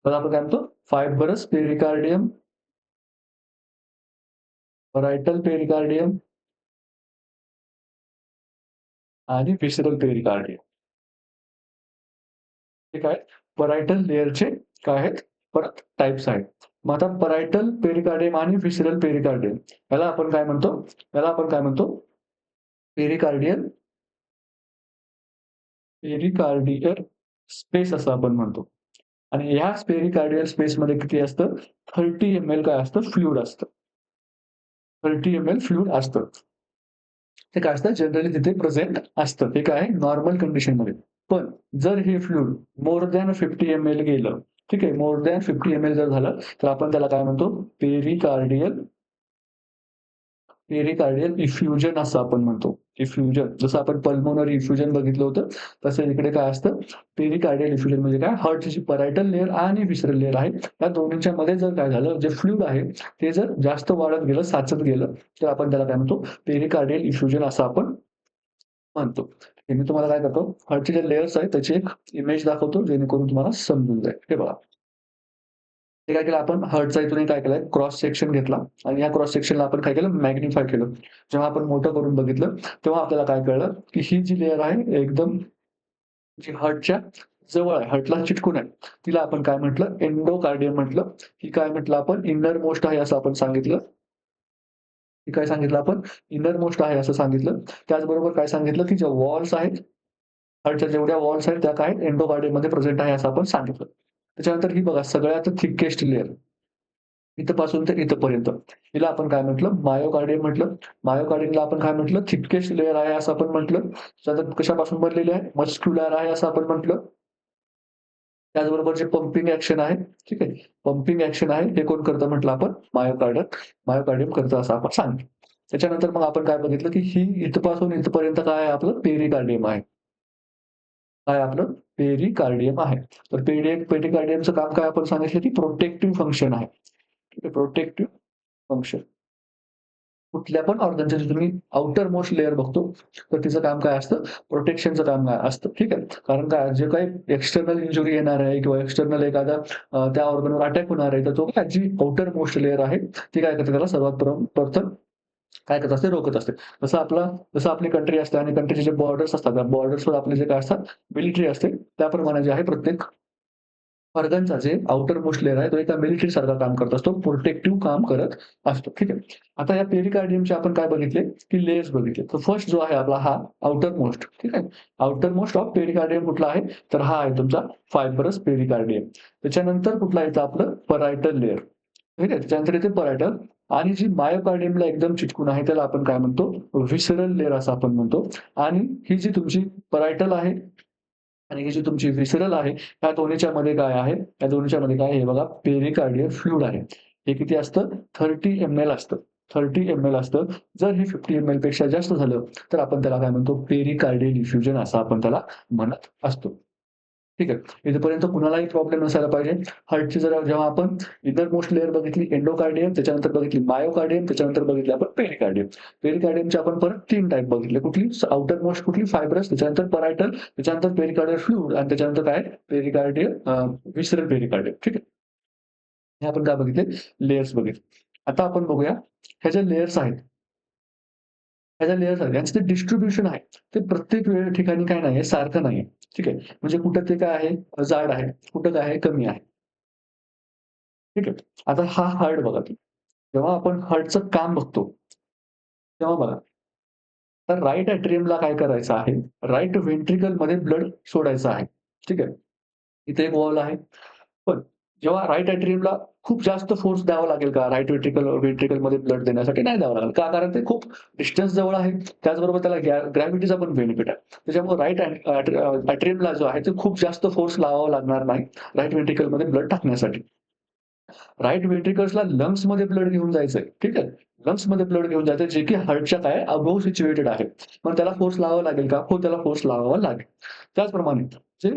तर आपण काय म्हणतो? फायब्रस पेरिकार्डियम, परायटल पेरिकार्डियम आणि व्हिसरल पेरिकार्डियम. ठीक आहे. परायटल लेयरचे काय आहेत परत टाइप्स आहेत. मग आता परायटल पेरिकार्डियम आणि व्हिसरल पेरिकार्डियम याला आपण काय म्हणतो? याला आपण काय म्हणतो? पेरिकार्डियल पेरिकार्डियल स्पेस असं आपण म्हणतो. आणि ह्याच पेरिकार्डियल स्पेसमध्ये किती असतं? 30 ml काय असतं? फ्लुइड असतं. 30 ml फ्लुइड असतं. ते काय असतं? जनरली तिथे प्रेझेंट असतं. ते काय आहे? नॉर्मल कंडिशनमध्ये. पण जर हे फ्लुइड मोर दॅन 50 ml गेलं, ठीक आहे. मोर दॅन 50 ml जर झालं, तर आपण त्याला काय म्हणतो? पेरिकार्डियल पेरिकार्डियल इफ्युजन असं आपण म्हणतो. इफ्युजन जसं आपण पल्मोनरी इफ्युजन बघितलं होतं, तसं इकडे काय असतं? पेरिकार्डियल इफ्युजन म्हणजे काय? हार्टची जी परायटल लेयर आणि व्हिसरल लेयर आहे, या दोन्हींच्या मध्ये जर काय झालं, जे फ्लुइड आहे, ते जर जास्त वाढत गेलं, साचत गेलं, तर आपण त्याला काय म्हणतो? पेरिकार्डियल इफ्युजन असं आपण म्हणतो. हे मी तुम्हाला काय करतो? हार्टचे जे लेयर्स आहेत, त्याची एक इमेज दाखवतो, जेणेकरून तुम्हाला समजून जाईल. हे बघा. ते काय केलं आपण हार्टचा इथून काय केलंय क्रॉस सेक्शन घेतला आणि या क्रॉस सेक्शनला आपण काय केलं मॅग्निफाय केलं. जेव्हा आपण मोठं करून बघितलं, तेव्हा आपल्याला काय कळलं, की ही जी लेयर आहे एकदम जी हार्टच्या जवळ आहे, हार्टला चिटकून आहे. तिला आपण काय म्हटलं एंडोकार्डियम म्हटलं. ही काय म्हटलं आपण इनर मोस्ट आहे असं आपण सांगितलं. ही काय सांगितलं आपण इनर मोस्ट आहे असं सांगितलं. त्याचबरोबर काय सांगितलं, की ज्या वॉल्स आहेत, हार्टच्या जेवढ्या वॉल्स आहेत त्या काय एंडोकार्डियममध्ये प्रेझेंट आहे असं आपण सांगितलं. त्याच्यानंतर ही बघा सगळ्यात थिकेस्ट लेयर इथपासून ते इथपर्यंत. हिला आपण काय म्हटलं? मायोकार्डियम म्हटलं. मायोकार्डियमला आपण काय म्हटलं? थिकेस्ट लेयर आहे असं आपण म्हटलं. त्यानंतर कशापासून बनलेली आहे? मस्क्युलर आहे असं आपण म्हटलं. त्याचबरोबर जे पंपिंग ॲक्शन आहे, ठीक आहे. पंपिंग ॲक्शन आहे हे कोण करतं म्हटलं आपण? मायोकार्डियम करतं असं आपण सांगितलं. त्याच्यानंतर मग आपण काय बघितलं, की ही इथपासून इथपर्यंत काय आहे आपलं? पेरिकार्डियम आहे. काय आपलं? पेरिकार्डियम आहे. तर पेरिकार्डियमचं काम काय आपण सांगितलं, की प्रोटेक्टिव्ह फंक्शन आहे. ठीक आहे. Protective function. कुठल्या पण ऑर्गनचं जे तुम्ही आउटर मोस्ट लेयर बघतो, तर तिचं काम काय असतं? प्रोटेक्शनचं काम काय असतं, ठीक आहे. कारण काय जे काही एक्सटर्नल इंजुरी येणार आहे किंवा एक्सटर्नल एखादा त्या ऑर्गनवर अटॅक होणार आहे, तर तो काय जी आउटर मोस्ट लेयर आहे, ती काय करते त्याला सर्वात प्रथम काय करत असते? रोखत असते. जसं आपली कंट्री असते आणि कंट्रीचे जे बॉर्डर्स असतात, त्या बॉर्डर्सवर आपले जे काय असतात, मिलिटरी असते. त्याप्रमाणे जे आहे प्रत्येक ऑर्गनचा जे आउटर मोस्ट लेयर आहे, तो एका मिलिटरी सारखं काम करत असतो. प्रोटेक्टिव्ह काम करत असतो. ठीक आहे. आता या पेरिकार्डियमचे आपण काय बघितले, की लेयर्स बघितले. तर फर्स्ट जो आहे आपला हा आउटर मोस्ट ठीक आहे. आउटर मोस्ट ऑफ पेरिकार्डियम कुठला आहे? तर हा आहे तुमचा फायब्रस पेरिकार्डियम. त्याच्यानंतर कुठला येतं आपलं परायटल लेयर. ठीक आहे. त्याच्यानंतर येते परायटल आणि जी मायोकार्डियमला एकदम चिटकून आहे त्याला आपण काय म्हणतो? व्हिसरल लेयर असं आपण म्हणतो. आणि ही जी तुमची परायटल आहे आणि ही जी तुमची व्हिसरल आहे, ह्या दोन्हीच्या मध्ये काय आहे? या दोन्हीच्या मध्ये काय आहे? हे बघा पेरिकार्डियल फ्लुइड आहे. हे किती असतं? 30 ml असतं. 30 ml असतं. जर हे 50 ml पेक्षा जास्त झालं, तर आपण त्याला काय म्हणतो? पेरिकार्डियल इफ्युजन असं आपण त्याला म्हणत असतो. ठीक आहे. इथपर्यंत कुणालाही प्रॉब्लेम नसायला पाहिजे. हार्टची जर जेव्हा आपण इनर मोस्ट लेयर बघितली एंडोकार्डियम, त्याच्यानंतर बघितली मायोकार्डियम, त्याच्यानंतर बघितली आपण पेरिकार्डियम. पेरिकार्डियमचे आपण परत 3 टाइप बघितले. कुठली? आउटर मोस्ट कुठली? फायब्रस, त्याच्यानंतर परायटल, त्याच्यानंतर पेरिकार्डियल फ्लुइड आणि त्याच्यानंतर काय? Pericardial visceral pericardium. ठीक आहे. हे आपण काय बघितले? लेयर्स बघितले. आता आपण बघूया ह्या ज्या लेयर्स आहेत, ह्या ज्या लेयर्स आहेत यांचं जे डिस्ट्रिब्युशन आहे, ते प्रत्येक ठिकाणी काय नाहीये, सारखं नाहीये. ठीक आहे. म्हणजे कुठं ते काय आहे? जाड आहे, कुठं काय आहे? कमी आहे. ठीक आहे. आता हा हार्ट बघा तुम्ही. जेव्हा आपण हार्टचं काम बघतो, तेव्हा बघा, तर राइट एट्रियमला काय करायचं आहे? राइट व्हेंट्रिकलमध्ये ब्लड सोडायचं आहे. ठीक आहे. इथे एक वॉल आहे. पण जेव्हा राइट एट्रियमला खूप जास्त फोर्स द्यावा लागेल का राइट व्हेंट्रिकलमध्ये ब्लड देण्यासाठी? नाही द्यावा लागेल. का? कारण ते खूप डिस्टन्स जवळ आहे. त्याचबरोबर त्याला ग्रॅव्हिटीचा पण बेनिफिट आहे. त्याच्यामुळे राइट एट्रियमला जो आहे, ते खूप जास्त फोर्स लावावा लागणार नाही राइट व्हेंट्रिकलमध्ये ब्लड टाकण्यासाठी. राइट व्हेंट्रिकल्सला लंग्समध्ये ब्लड घेऊन जायचंय. ठीक आहे. लंग्समध्ये ब्लड घेऊन जायचंय, जे की हार्टच्या काय अबोव्ह सिच्युएटेड आहे. मग त्याला फोर्स लावावा लागेल का? हो, त्याला फोर्स लावावा लागेल. त्याचप्रमाणे जे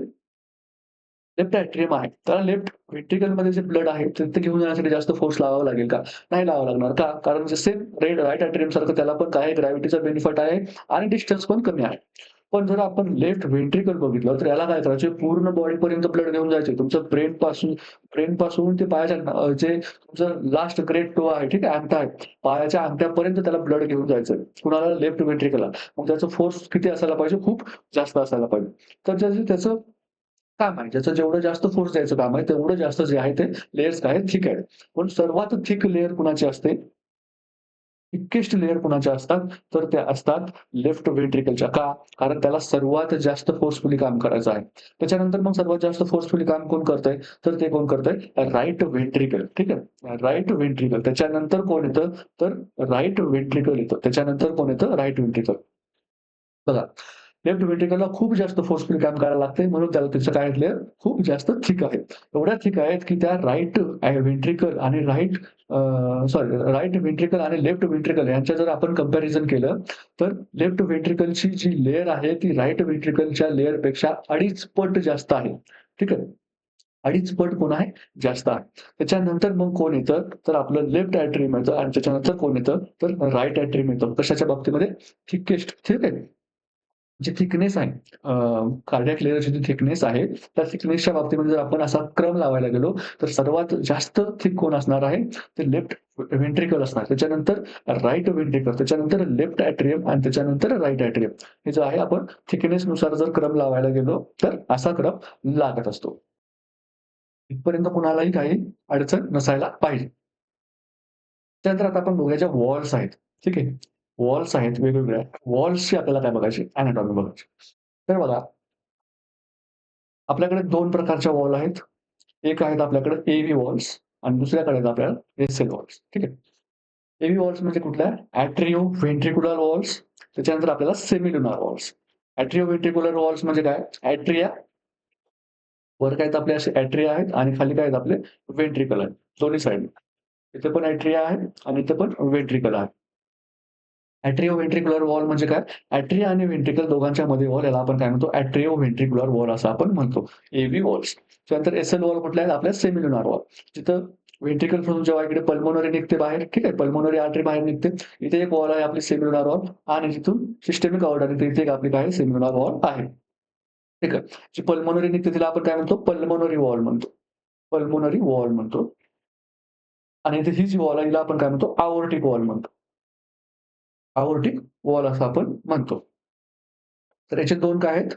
लेफ्ट एट्रियम आहे, त्याला लेफ्ट व्हेंट्रिकलमध्ये जे ब्लड आहे, ते घेऊन जाण्यासाठी जास्त फोर्स लावावा लागेल का? नाही लावावा लागणार. का? कारण जे सेम राइट एट्रियम सारखं त्याला पण काय आहे, ग्रॅव्हिटीचा बेनिफिट आहे आणि डिस्टन्स पण कमी आहे. पण जर आपण लेफ्ट व्हेंट्रिकल बघितलं, तर याला काय करायचे पूर्ण बॉडीपर्यंत ब्लड घेऊन जायचे. तुमचं ब्रेनपासून ते पायाच्या जे तुमचं लास्ट ग्रेट टो आहे, ठीक आहे, अंगठा आहे. पायाच्या अंगठ्यापर्यंत त्याला ब्लड घेऊन जायचं. कुणाला? लेफ्ट व्हेंट्रिकलला. मग त्याचा फोर्स किती असायला पाहिजे? खूप जास्त असायला पाहिजे. तर त्याचं त्याचं काम आहे. ज्याचं जेवढं जास्त फोर्स द्यायचं काम आहे, तेवढं जास्त जे आहे ते लेयर्स काय आहेत, थिक आहेत. पण सर्वात थिक लेयर कुणाची असते? थिकेस्ट लेयर कुणाच्या असतात? तर त्या असतात लेफ्ट व्हेंट्रिकलच्या. का? कारण त्याला सर्वात जास्त फोर्सफुली काम करायचं आहे. त्याच्यानंतर मग सर्वात जास्त फोर्सफुली काम कोण करतंय? तर ते कोण करतंय? Right ventricle. ठीक आहे. Right ventricle. त्याच्यानंतर कोण येतं? तर राइट व्हेंट्रिकल येतं. त्याच्यानंतर कोण येतं? Right ventricle. बघा, लेफ्ट व्हेंट्रिकलला खूप जास्त फोर्सफुली काम करायला लागतंय म्हणून त्याला त्याचं काय लेयर खूप जास्त थिक आहेत. एवढ्या थिक आहेत की त्या राइट व्हेंट्रिकल आणि राइट व्हेंट्रिकल आणि लेफ्ट व्हेंट्रिकल यांच्या जर आपण कंपॅरिझन केलं, तर लेफ्ट व्हेंट्रिकलची जी लेयर आहे ती राइट व्हेंट्रिकलच्या लेयरपेक्षा 2.5 पट जास्त आहे. ठीक आहे. 2.5 पट कोण आहे? जास्त आहे. त्याच्यानंतर मग कोण येतं? तर आपलं लेफ्ट ॲट्रियम येतं आणि त्याच्यानंतर कोण येतं? तर राइट ॲट्रियम येतं. कशाच्या बाबतीमध्ये? थिकेस्ट ठीक आहे. जी थिकनेस आहे कार्डियाक लेयरची जी थिकनेस आहे, त्या थिकनेसच्या बाबतीमध्ये जर आपण असा क्रम लावायला गेलो, तर सर्वात जास्त थिक कोण असणार आहे? ते लेफ्ट व्हेंट्रिकल असणार. त्याच्यानंतर राइट व्हेंट्रिकल, त्याच्यानंतर लेफ्ट ॲट्रियम आणि त्याच्यानंतर राइट ॲट्रियम. हे जे आहे आपण थिकनेसनुसार जर क्रम लावायला गेलो, तर असा क्रम लागत असतो. इथपर्यंत कुणालाही काही अडचण नसायला पाहिजे. त्यानंतर आता आपण बघूया ज्या वॉल्स आहेत. ठीक आहे. वॉल्स आहेत वेगवेगळ्या. वॉल्सची आपल्याला काय बघायची? एनाटॉमी बघायची. तर बघा, आपल्याकडे 2 प्रकारच्या वॉल आहेत. एक आहेत आपल्याकडे एव्ही वॉल्स आणि दुसऱ्याकडे आहेत आपल्याला एसएल वॉल्स. ठीक आहे. एव्ही वॉल्स म्हणजे कुठल्या? एट्रिओ व्हेंट्रिक्युलर वॉल्स. त्याच्यानंतर आपल्याला सेमिल्युनार वॉल्स. एट्रिओ व्हेंट्रिक्युलर वॉल्स म्हणजे काय? एट्रिया वर काय आहेत आपले असे एट्रिया आहेत आणि खाली काय आहेत आपले व्हेंट्रिकल आहेत. दोन्ही साइडला. इथे पण एट्रिया आहे आणि इथे पण व्हेंट्रिकल आहे. एट्रिओ व्हेंट्रिक्युलर वॉल म्हणजे काय? एट्रिया आणि व्हेंट्रिकल दोघांच्या मध्ये वॉल याला आपण काय म्हणतो? एट्रिओ व्हेंट्रिक्युलर वॉल असं आपण म्हणतो. एव्ही वॉल्स. त्यानंतर एसएल वॉल कुठल्या आहेत? आपल्या सेमिल्युनार वॉल. जिथं व्हेंट्रिकलपासून जेव्हा इकडे पल्मोनरी निघते बाहेर, ठीक आहे. पल्मोनरी आर्टरी बाहेर निघते. इथे एक वॉल आहे आपली सेमिल्युनार वॉल आणि जिथून सिस्टमिक आउट आणि इथे एक आपली काय आहे? सेमिल्युनार वॉल आहे. ठीक आहे. जी पल्मोनरी निघते तिला आपण काय म्हणतो? पल्मोनरी वॉल म्हणतो. पल्मोनरी वॉल म्हणतो आणि इथे ही जी वॉल आहे हिला आपण काय म्हणतो? अओर्टिक वॉल म्हणतो. अओर्टिक वॉल असं आपण म्हणतो. तर याचे 2 काय आहेत?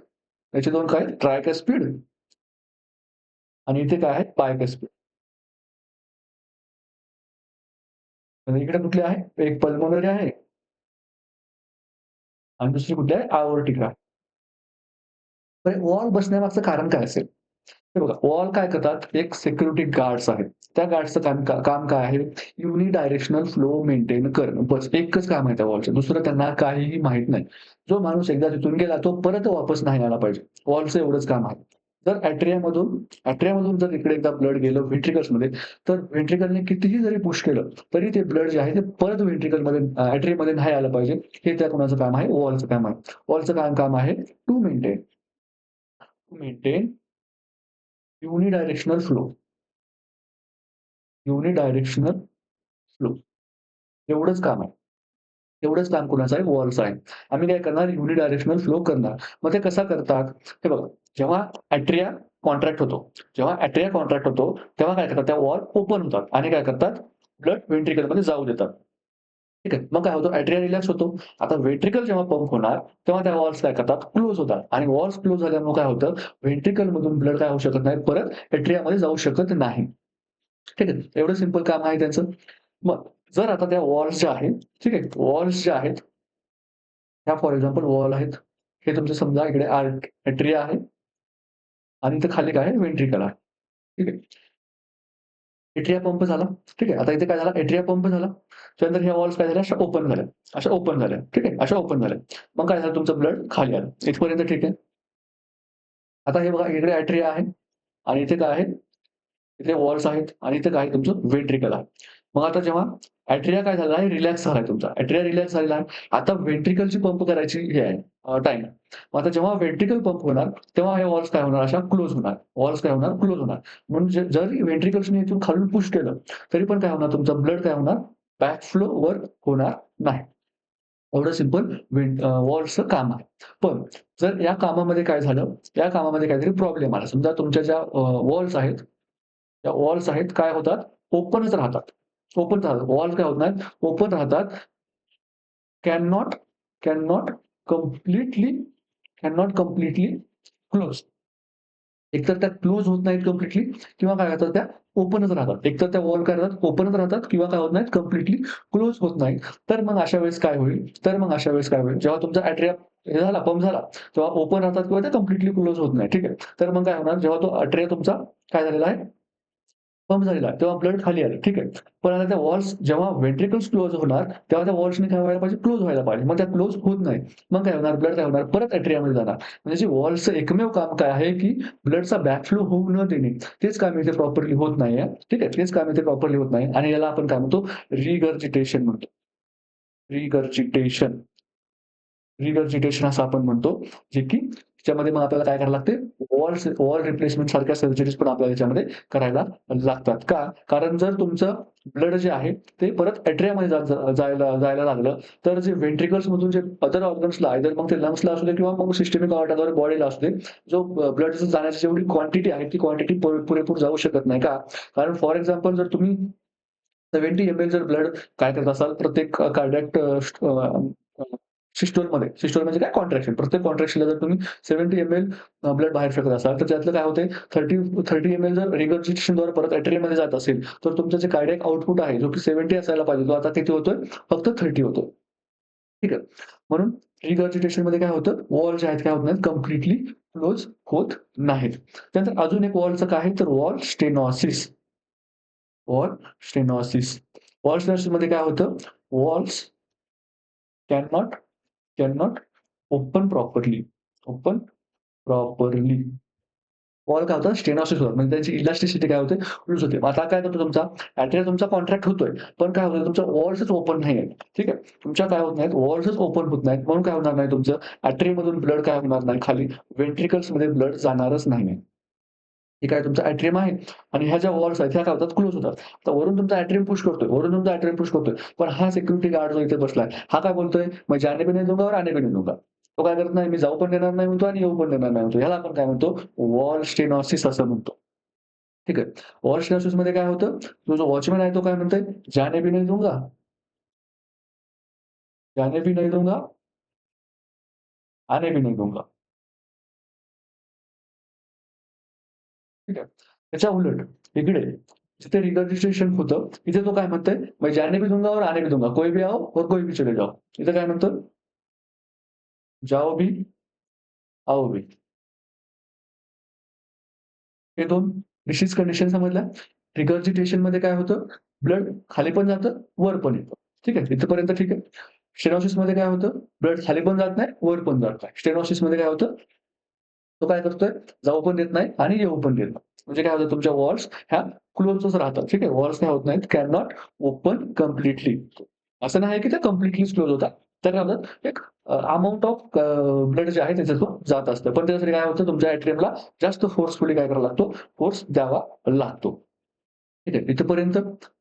याचे 2 काय आहेत? ट्रायकस्पिड आणि इथे काय आहेत? बायकस्पिड. आणि इकडे कुठली आहे? एक पल्मोनरी आहे आणि दुसरी कुठली आहे? अओर्टिक आहे. तर वॉल बसण्यामागचं कारण काय असेल? हे बघा, वॉल काय करतात? एक सिक्युरिटी गार्ड्स आहेत. त्या गार्ड्सचं काम काय आहे? युनिडायरेक्शनल फ्लो मेंटेन करणं. बस एकच काम आहे त्या वॉलचं. दुसरं त्यांना काहीही माहीत नाही. जो माणूस एकदा तिथून गेला, तो परत वापस नाही आला पाहिजे. वॉलचं एवढंच काम आहे. जर एट्रियामधून जर इकडे एकदा ब्लड गेलं व्हेंट्रिकल्समध्ये, तर व्हेंट्रिकलने कितीही जरी पुश केलं, तरी ते ब्लड जे आहे ते परत एट्रियममध्ये नाही आलं पाहिजे. हे त्या कोणाचं काम आहे? वॉलचं काम आहे. वॉलचं काम आहे to maintain unidirectional flow. Unidirectional flow एवढंच काम आहे. एवढंच काम कुणाचं आहे? वॉलचं आहे. आम्ही काय करणार? युनिडायरेक्शनल फ्लो करणार. मग ते कसा करतात? हे बघा, जेव्हा एट्रिया कॉन्ट्रॅक्ट होतो, तेव्हा काय करतात? त्या वॉल ओपन होतात आणि काय करतात? ब्लड व्हेंट्रिकलमध्ये जाऊ देतात. ठीक आहे. मग काय होतं? एट्रिया रिलॅक्स होतो. आता व्हेंट्रिकल जेव्हा पंप होणार, तेव्हा त्या वॉल्स काय करतात? क्लोज होतात आणि वॉल्स क्लोज झाल्यामुळे काय होतं? व्हेंट्रिकलमधून ब्लड काय होऊ शकत नाही, परत एट्रियामध्ये जाऊ शकत नाही. ठीक आहे. एवढं सिंपल काम आहे त्यांचं. मग जर आता त्या वॉल्स ज्या आहेत, ठीक आहे. वॉल्स ज्या आहेत, ह्या फॉर एक्झाम्पल वॉल आहेत. हे तुमचं समजा इकडे एट्रिया आहे आणि इथे खाली काय आहे? व्हेंट्रिकल आहे. ठीक आहे. एट्रिया पंप झाला. ठीक आहे. आता इथे काय झाला? एट्रिया पंप झाला. त्यानंतर ह्या वॉल्स काय झाल्या? अशा ओपन झाल्या. अशा ओपन झाल्या. ठीक आहे. अशा ओपन झाल्या. मग काय झालं? तुमचं ब्लड खाली आलं. इथपर्यंत ठीक आहे. आता हे बघा, इकडे एट्रिया आहे आणि इथे काय आहे? इथे वॉल्स आहेत आणि इथे काय तुमचं व्हेंट्रिकल आहे. मग आता जेव्हा एट्रिया काय झाला आहे? रिलॅक्स झालाय तुमचा. एट्रिया रिलॅक्स झालेला आहे. आता व्हेंट्रिकलची पंप करायची हे आहे टाईम. मग आता जेव्हा व्हेंट्रिकल पंप होणार, तेव्हा हे वॉल्स काय होणार? अशा क्लोज होणार. वॉल्स काय होणार? क्लोज होणार. म्हणून जरी व्हेंट्रिकल्सने इथून खालून पुश केलं, तरी पण काय होणार? तुमचा ब्लड काय होणार? बॅक फ्लो वर होणार नाही. एवढं सिंपल वॉल्सचं काम आहे. पण जर या कामामध्ये काय झालं? या कामामध्ये काहीतरी प्रॉब्लेम आला. समजा तुमच्या ज्या वॉल्स आहेत, त्या वॉल्स आहेत काय होतात? ओपनच राहतात. ओपन राहतात. वॉल्स काय होत नाहीत? ओपन राहतात. Can not can not completely can not completely close. एकतर त्या क्लोज होत नाहीत कम्प्लिटली किंवा काय होतात त्या ओपनच राहतात. एकतर त्या वॉल काय राहतात ओपनच राहतात किंवा काय होत नाहीत कम्प्लिटली क्लोज होत नाहीत. तर मग अशा वेळेस काय होईल? जेव्हा तुमचा अॅट्रिया हे झाला, पंप झाला, तेव्हा ओपन राहतात किंवा ते कम्प्लिटली क्लोज होत नाही. ठीक आहे. तर मग काय होणार जेव्हा तो अॅट्रिया तुमचा काय झालेला आहे पंप झालेला आहे, तेव्हा ब्लड खाली आलं. ठीक आहे. पण आता त्या वॉल्स जेव्हा व्हेंट्रिकल्स क्लोज होणार, तेव्हा त्या वॉल्सनी काय व्हायला पाहिजे? क्लोज व्हायला पाहिजे. मग त्या क्लोज होत नाही. मग काय होणार? ब्लड काय होणार? परत अॅट्रियामध्ये जाणार. म्हणजे वॉल्सचं एकमेव काम काय आहे, की ब्लडचा बॅकफ्लो होऊ न देणे. तेच काम इथे प्रॉपरली होत नाहीये. ठीक आहे. तेच काम इथे प्रॉपरली होत नाही आणि याला आपण काय म्हणतो? रिगर्जिटेशन म्हणतो. रिगर्जिटेशन. रिगर्जिटेशन असं आपण म्हणतो, जे की त्याच्यामध्ये मग आपल्याला काय करायला लागते? वॉल रिप्लेसमेंट सारख्या सर्जरीज पण आपल्याला त्याच्यामध्ये करायला लागतात. का? कारण जर तुमचं ब्लड जे आहे ते परत अॅट्रियामध्ये जायला जायला लागलं, तर जे व्हेंट्रिकल्समधून जे अदर ऑर्गन्सला आयदर मग ते लंग्सला असू दे किंवा मग सिस्टमिक अॉर्गनद्वारे बॉडीला असू दे, जो ब्लड जाण्याची जेवढी क्वांटिटी आहे, ती क्वांटिटी पुरेपूर जाऊ शकत नाही. का? कारण फॉर एक्झाम्पल जर तुम्ही 70 एम-एल जर ब्लड काय करत असाल प्रत्येक कार्डियाक सिस्टोल म्हणजे काय कॉन्ट्रॅक्शन. प्रत्येक कॉन्ट्रॅक्शनला जर तुम्ही 70 एम-एल ब्लड बाहेर फेकत असाल, तर त्यातलं काय होतंय 30 एम-एल जर रिगर्जिटेशनद्वारे परत अॅट्रियामध्ये जात असेल, तर तुमचं जे कार्डियाक आउटपुट आहे, जो की 70 असायला पाहिजे, तो आता किती होतोय? फक्त 30 होतो. ठीक आहे. म्हणून रिगर्जिटेशनमध्ये काय होतं? वॉल जे आहेत काय होत नाहीत कंप्लिटली क्लोज होत नाहीत. त्यानंतर अजून एक वॉलचं काय आहे, तर वॉल स्टेनॉसिस. वॉल स्टेनॉसिस. वॉल स्टेनॉसिसमध्ये काय होतं? Walls can not can not open properly. Open properly. Wall काय होतं? स्टेनॉसिस होतात. म्हणजे त्यांची इलॅस्टिसिटी काय होते? लूज होते. मग आता काय करतो तुमचा अॅट्रिया तुमचा कॉन्ट्रॅक्ट होतोय. पण काय होतंय तुमच्या वॉल्सच ओपन नाही आहेत. ठीक आहे. तुमच्या काय होत नाहीत वॉल्सच ओपन होत नाहीत. म्हणून काय होणार नाही तुमचं अॅट्रियामधून ब्लड काय होणार नाही खाली व्हेंट्रिकल्समध्ये ब्लड जाणारच नाही. हे काय तुमचा अॅट्रियम आहे आणि ह्या ज्या वॉल्स आहेत ह्या काय होतात क्लोज होतात. तर वरून तुमचा अॅट्रियम पुश करतोय, पण हा सिक्युरिटी गार्ड जो इथे बसलाय, हा काय बोलतोय, "मैं जाने भी नहीं दूंगा और आने भी नहीं दूंगा." तो काय करत नाही, मी जाऊ पण देणार नाही म्हणतो आणि येऊ पण देणार नाही म्हणतो. ह्याला आपण काय म्हणतो, वॉल स्टेनॉसिस असं म्हणतो. ठीक आहे. वॉल स्टेनॉसिसमध्ये काय होतं, तो जो वॉचमन आहे तो काय म्हणतोय, "जाने भी नहीं दूंगा, जाने भी नहीं दूंगा, आने भी नहीं दूंगा." ठीक आहे. त्याच्या उलट इकडे जिथे रिगर्जिटेशन होतं, इथे तो काय म्हणतोय, "मैं जाने भी दूंगा और आने भी दूंगा. कोई भी आओ और कोई भी चले जाओ." इथं काय म्हणतो, "जाओ भी, आओ भी." हे 2 डिसीज कंडिशन समजल्या. रिगर्जिटेशनमध्ये काय होतं, ब्लड खाली पण जातं, वर पण येतं. ठीक आहे. इथपर्यंत ठीक आहे. स्टेनोसिसमध्ये काय होतं, ब्लड खाली पण जात नाही, वर पण जात नाही. स्टेनोसिसमध्ये काय होतं, तो काय करतोय, जाऊ पण देत नाही आणि येऊ पण देत नाही. म्हणजे काय होतं तुमच्या वॉल्स ह्या क्लोजच राहतात. ठीक आहे. वॉल्स काय होत नाहीत, कॅन नॉट ओपन कंप्लिटली. असं नाही की त्या कंप्लिटलीच क्लोज होतात. त्या काय होतात, एक अमाउंट ऑफ ब्लड जे आहे त्याच्यातून जात असतं. पण त्याच्यासाठी काय होतं तुमच्या एट्रियमला जास्त फोर्सफुली काय करावा लागतो, फोर्स द्यावा लागतो. ठीक आहे. इथपर्यंत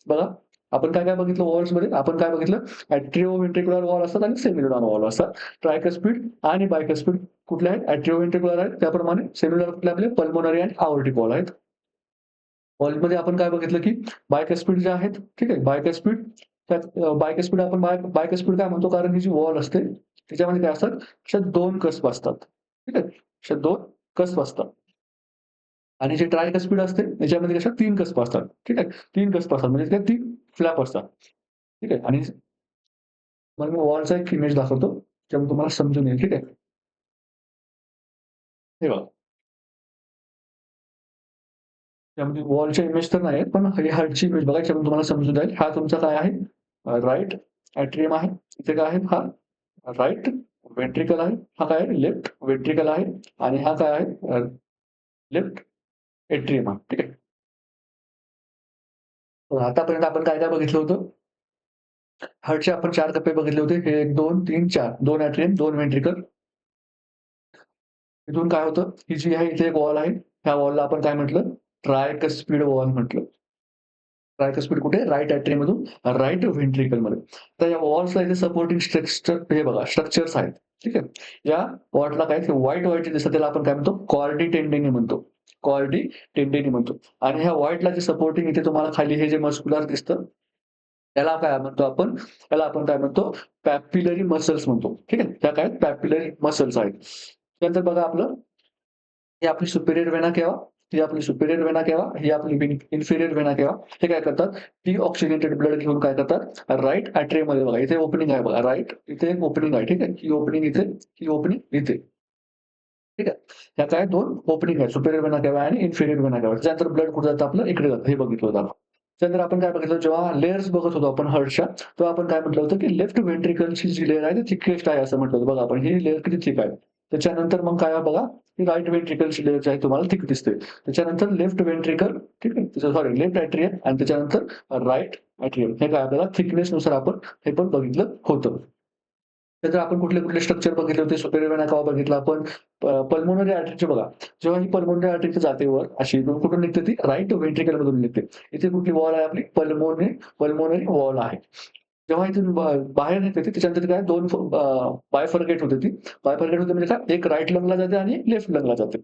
बघा आपण काय-काय बघितलं वॉल्समध्ये? आपण काय बघितलं? एट्रिओव्हेंट्रिक्युलर वॉल असतात आणि सेम्युलर वॉल असतात. ट्रायकस्पिड आणि बायकस्पिड कुठले आहेत? एट्रिओव्हेंट्रिक्युलर आहेत. त्याप्रमाणे सेल्युलर कुठले आपले पल्मोनरी आणि आओर्टिक वॉल आहेत. वॉलमध्ये आपण काय बघितलं, की बायकस्पिड जे आहेत, ठीक आहे. बायकस्पिड त्यात बायकस्पिड आपण बायकस्पिड काय म्हणतो? कारण ही जी वॉल असते, त्याच्यामध्ये काय असतात? अशा 2 कसप असतात. ठीक आहे. अशा 2 कसप असतात. आणि जे ट्रायकस्पिड असते, त्याच्यामध्ये कशा 3 कसप असतात. ठीक आहे. 3 कसप असतात. म्हणजे त्या 3 फ्लॅप असतात. ठीक आहे. आणि मग मी वॉलचा एक इमेज दाखवतो, त्यामुळे तुम्हाला समजून येईल. ठीक आहे. हे बघा. त्यामध्ये वॉलच्या इमेज तर नाही आहेत, पण हे हार्टची इमेज बघा, याच्यातून तुम्हाला समजून जाईल. हा तुमचा काय आहे? राइट एट्रियम आहे. इथे काय आहे? हा राइट व्हेंट्रिकल आहे. हा काय आहे? लेफ्ट व्हेंट्रिकल आहे आणि हा काय आहे? लेफ्ट एट्रियम आहे. ठीक आहे. तर आतापर्यंत आपण काय-काय बघितलं होतं? हार्टचे आपण 4 टप्पे बघितले होते. हे 1, 2, 3, 4. 2 एट्रियम, 2 व्हेंट्रिकल. इथून काय होतं? ही जी आहे इथे एक वॉल आहे. ह्या वॉलला आपण काय म्हटलं? ट्रायकस्पिड वॉल म्हटलं. ट्रायकस्पिड कुठे? राइट एट्रियममधून राइट व्हेंट्रिकलमध्ये. तर या वॉल्सला इथे सपोर्टिंग स्ट्रक्चर हे बघा स्ट्रक्चर्स आहेत. ठीक आहे. या वॉलला काय व्हाईट जे दिसतं त्याला आपण काय म्हणतो? कॉर्डी टेंडेनी म्हणतो. कॉर्डी टेंडेनी म्हणतो. आणि ह्या व्हाईटला जे सपोर्टिंग इथे तुम्हाला खाली हे जे मस्क्युलर दिसतं, त्याला काय म्हणतो आपण? त्याला आपण काय म्हणतो? पॅपिलरी मसल्स म्हणतो. ठीक आहे. त्या काय पॅपिलरी मसल्स आहेत. त्यानंतर बघा आपलं ही आपली सुपेरियर वेना केवा, ही आपली सुपेरियर वेना केवा, ही आपली इन्फेरियर वेना केवा. हे काय करतात, डीऑक्सिजनेटेड ब्लड घेऊन काय करतात, राइट ॲट्रियममध्ये बघा, इथे ओपनिंग आहे बघा, राइट इथे एक ओपनिंग आहे, ठीक आहे. ही ओपनिंग इथे, ही ओपनिंग इथे. ठीक आहे. ह्या काय 2 ओपनिंग आहेत. सुपेरियर वेना केवा आणि इन्फेरियर वेना केवा. त्यानंतर ब्लड कुठे जातं आपलं, इकडे जातं. हे बघितलं होतं आपण. त्यानंतर आपण काय बघितलं, जेव्हा लेयर्स बघत होतो आपण हार्टच्या, तेव्हा आपण काय म्हटलं होतं, की लेफ्ट व्हेंट्रिकलची जी लेयर आहे ती थिकेस्ट आहे असं म्हटलं होतं. बघा आपण ही लेयर किती थिक आहे. त्याच्यानंतर मग काय आहे बघा, ही राइट व्हेंट्रिकलची लेयर जी आहे तुम्हाला थिक दिसते. त्याच्यानंतर लेफ्ट व्हेंट्रिकल, ठीक आहे. सॉरी लेफ्ट ॲट्रियम आणि त्याच्यानंतर राइट ॲट्रियम. हे काय आपल्याला थिकनेसनुसार आपण हे पण बघितलं होतं. त्यानंतर आपण कुठले-कुठले स्ट्रक्चर बघितले होते, सुपेरियर वेना केव्हा बघितला आपण, पल्मोनरी आर्टरीचे बघा. जेव्हा ही पल्मोनरी आर्टरी जाते वर अशी इथून कुठून निघते ती राइट व्हेंट्रिकलमधून निघते. इथे कुठली वॉल आहे आपली पल्मोनरी पल्मोनरी वॉल आहे. जेव्हा इथून बाहेर निघते ती त्याच्यानंतर काय 2 बायफर्केट होते ती. बायफर्केट होते म्हणजे काय, एक राइट लंगला जाते आणि लेफ्ट लंगला जाते.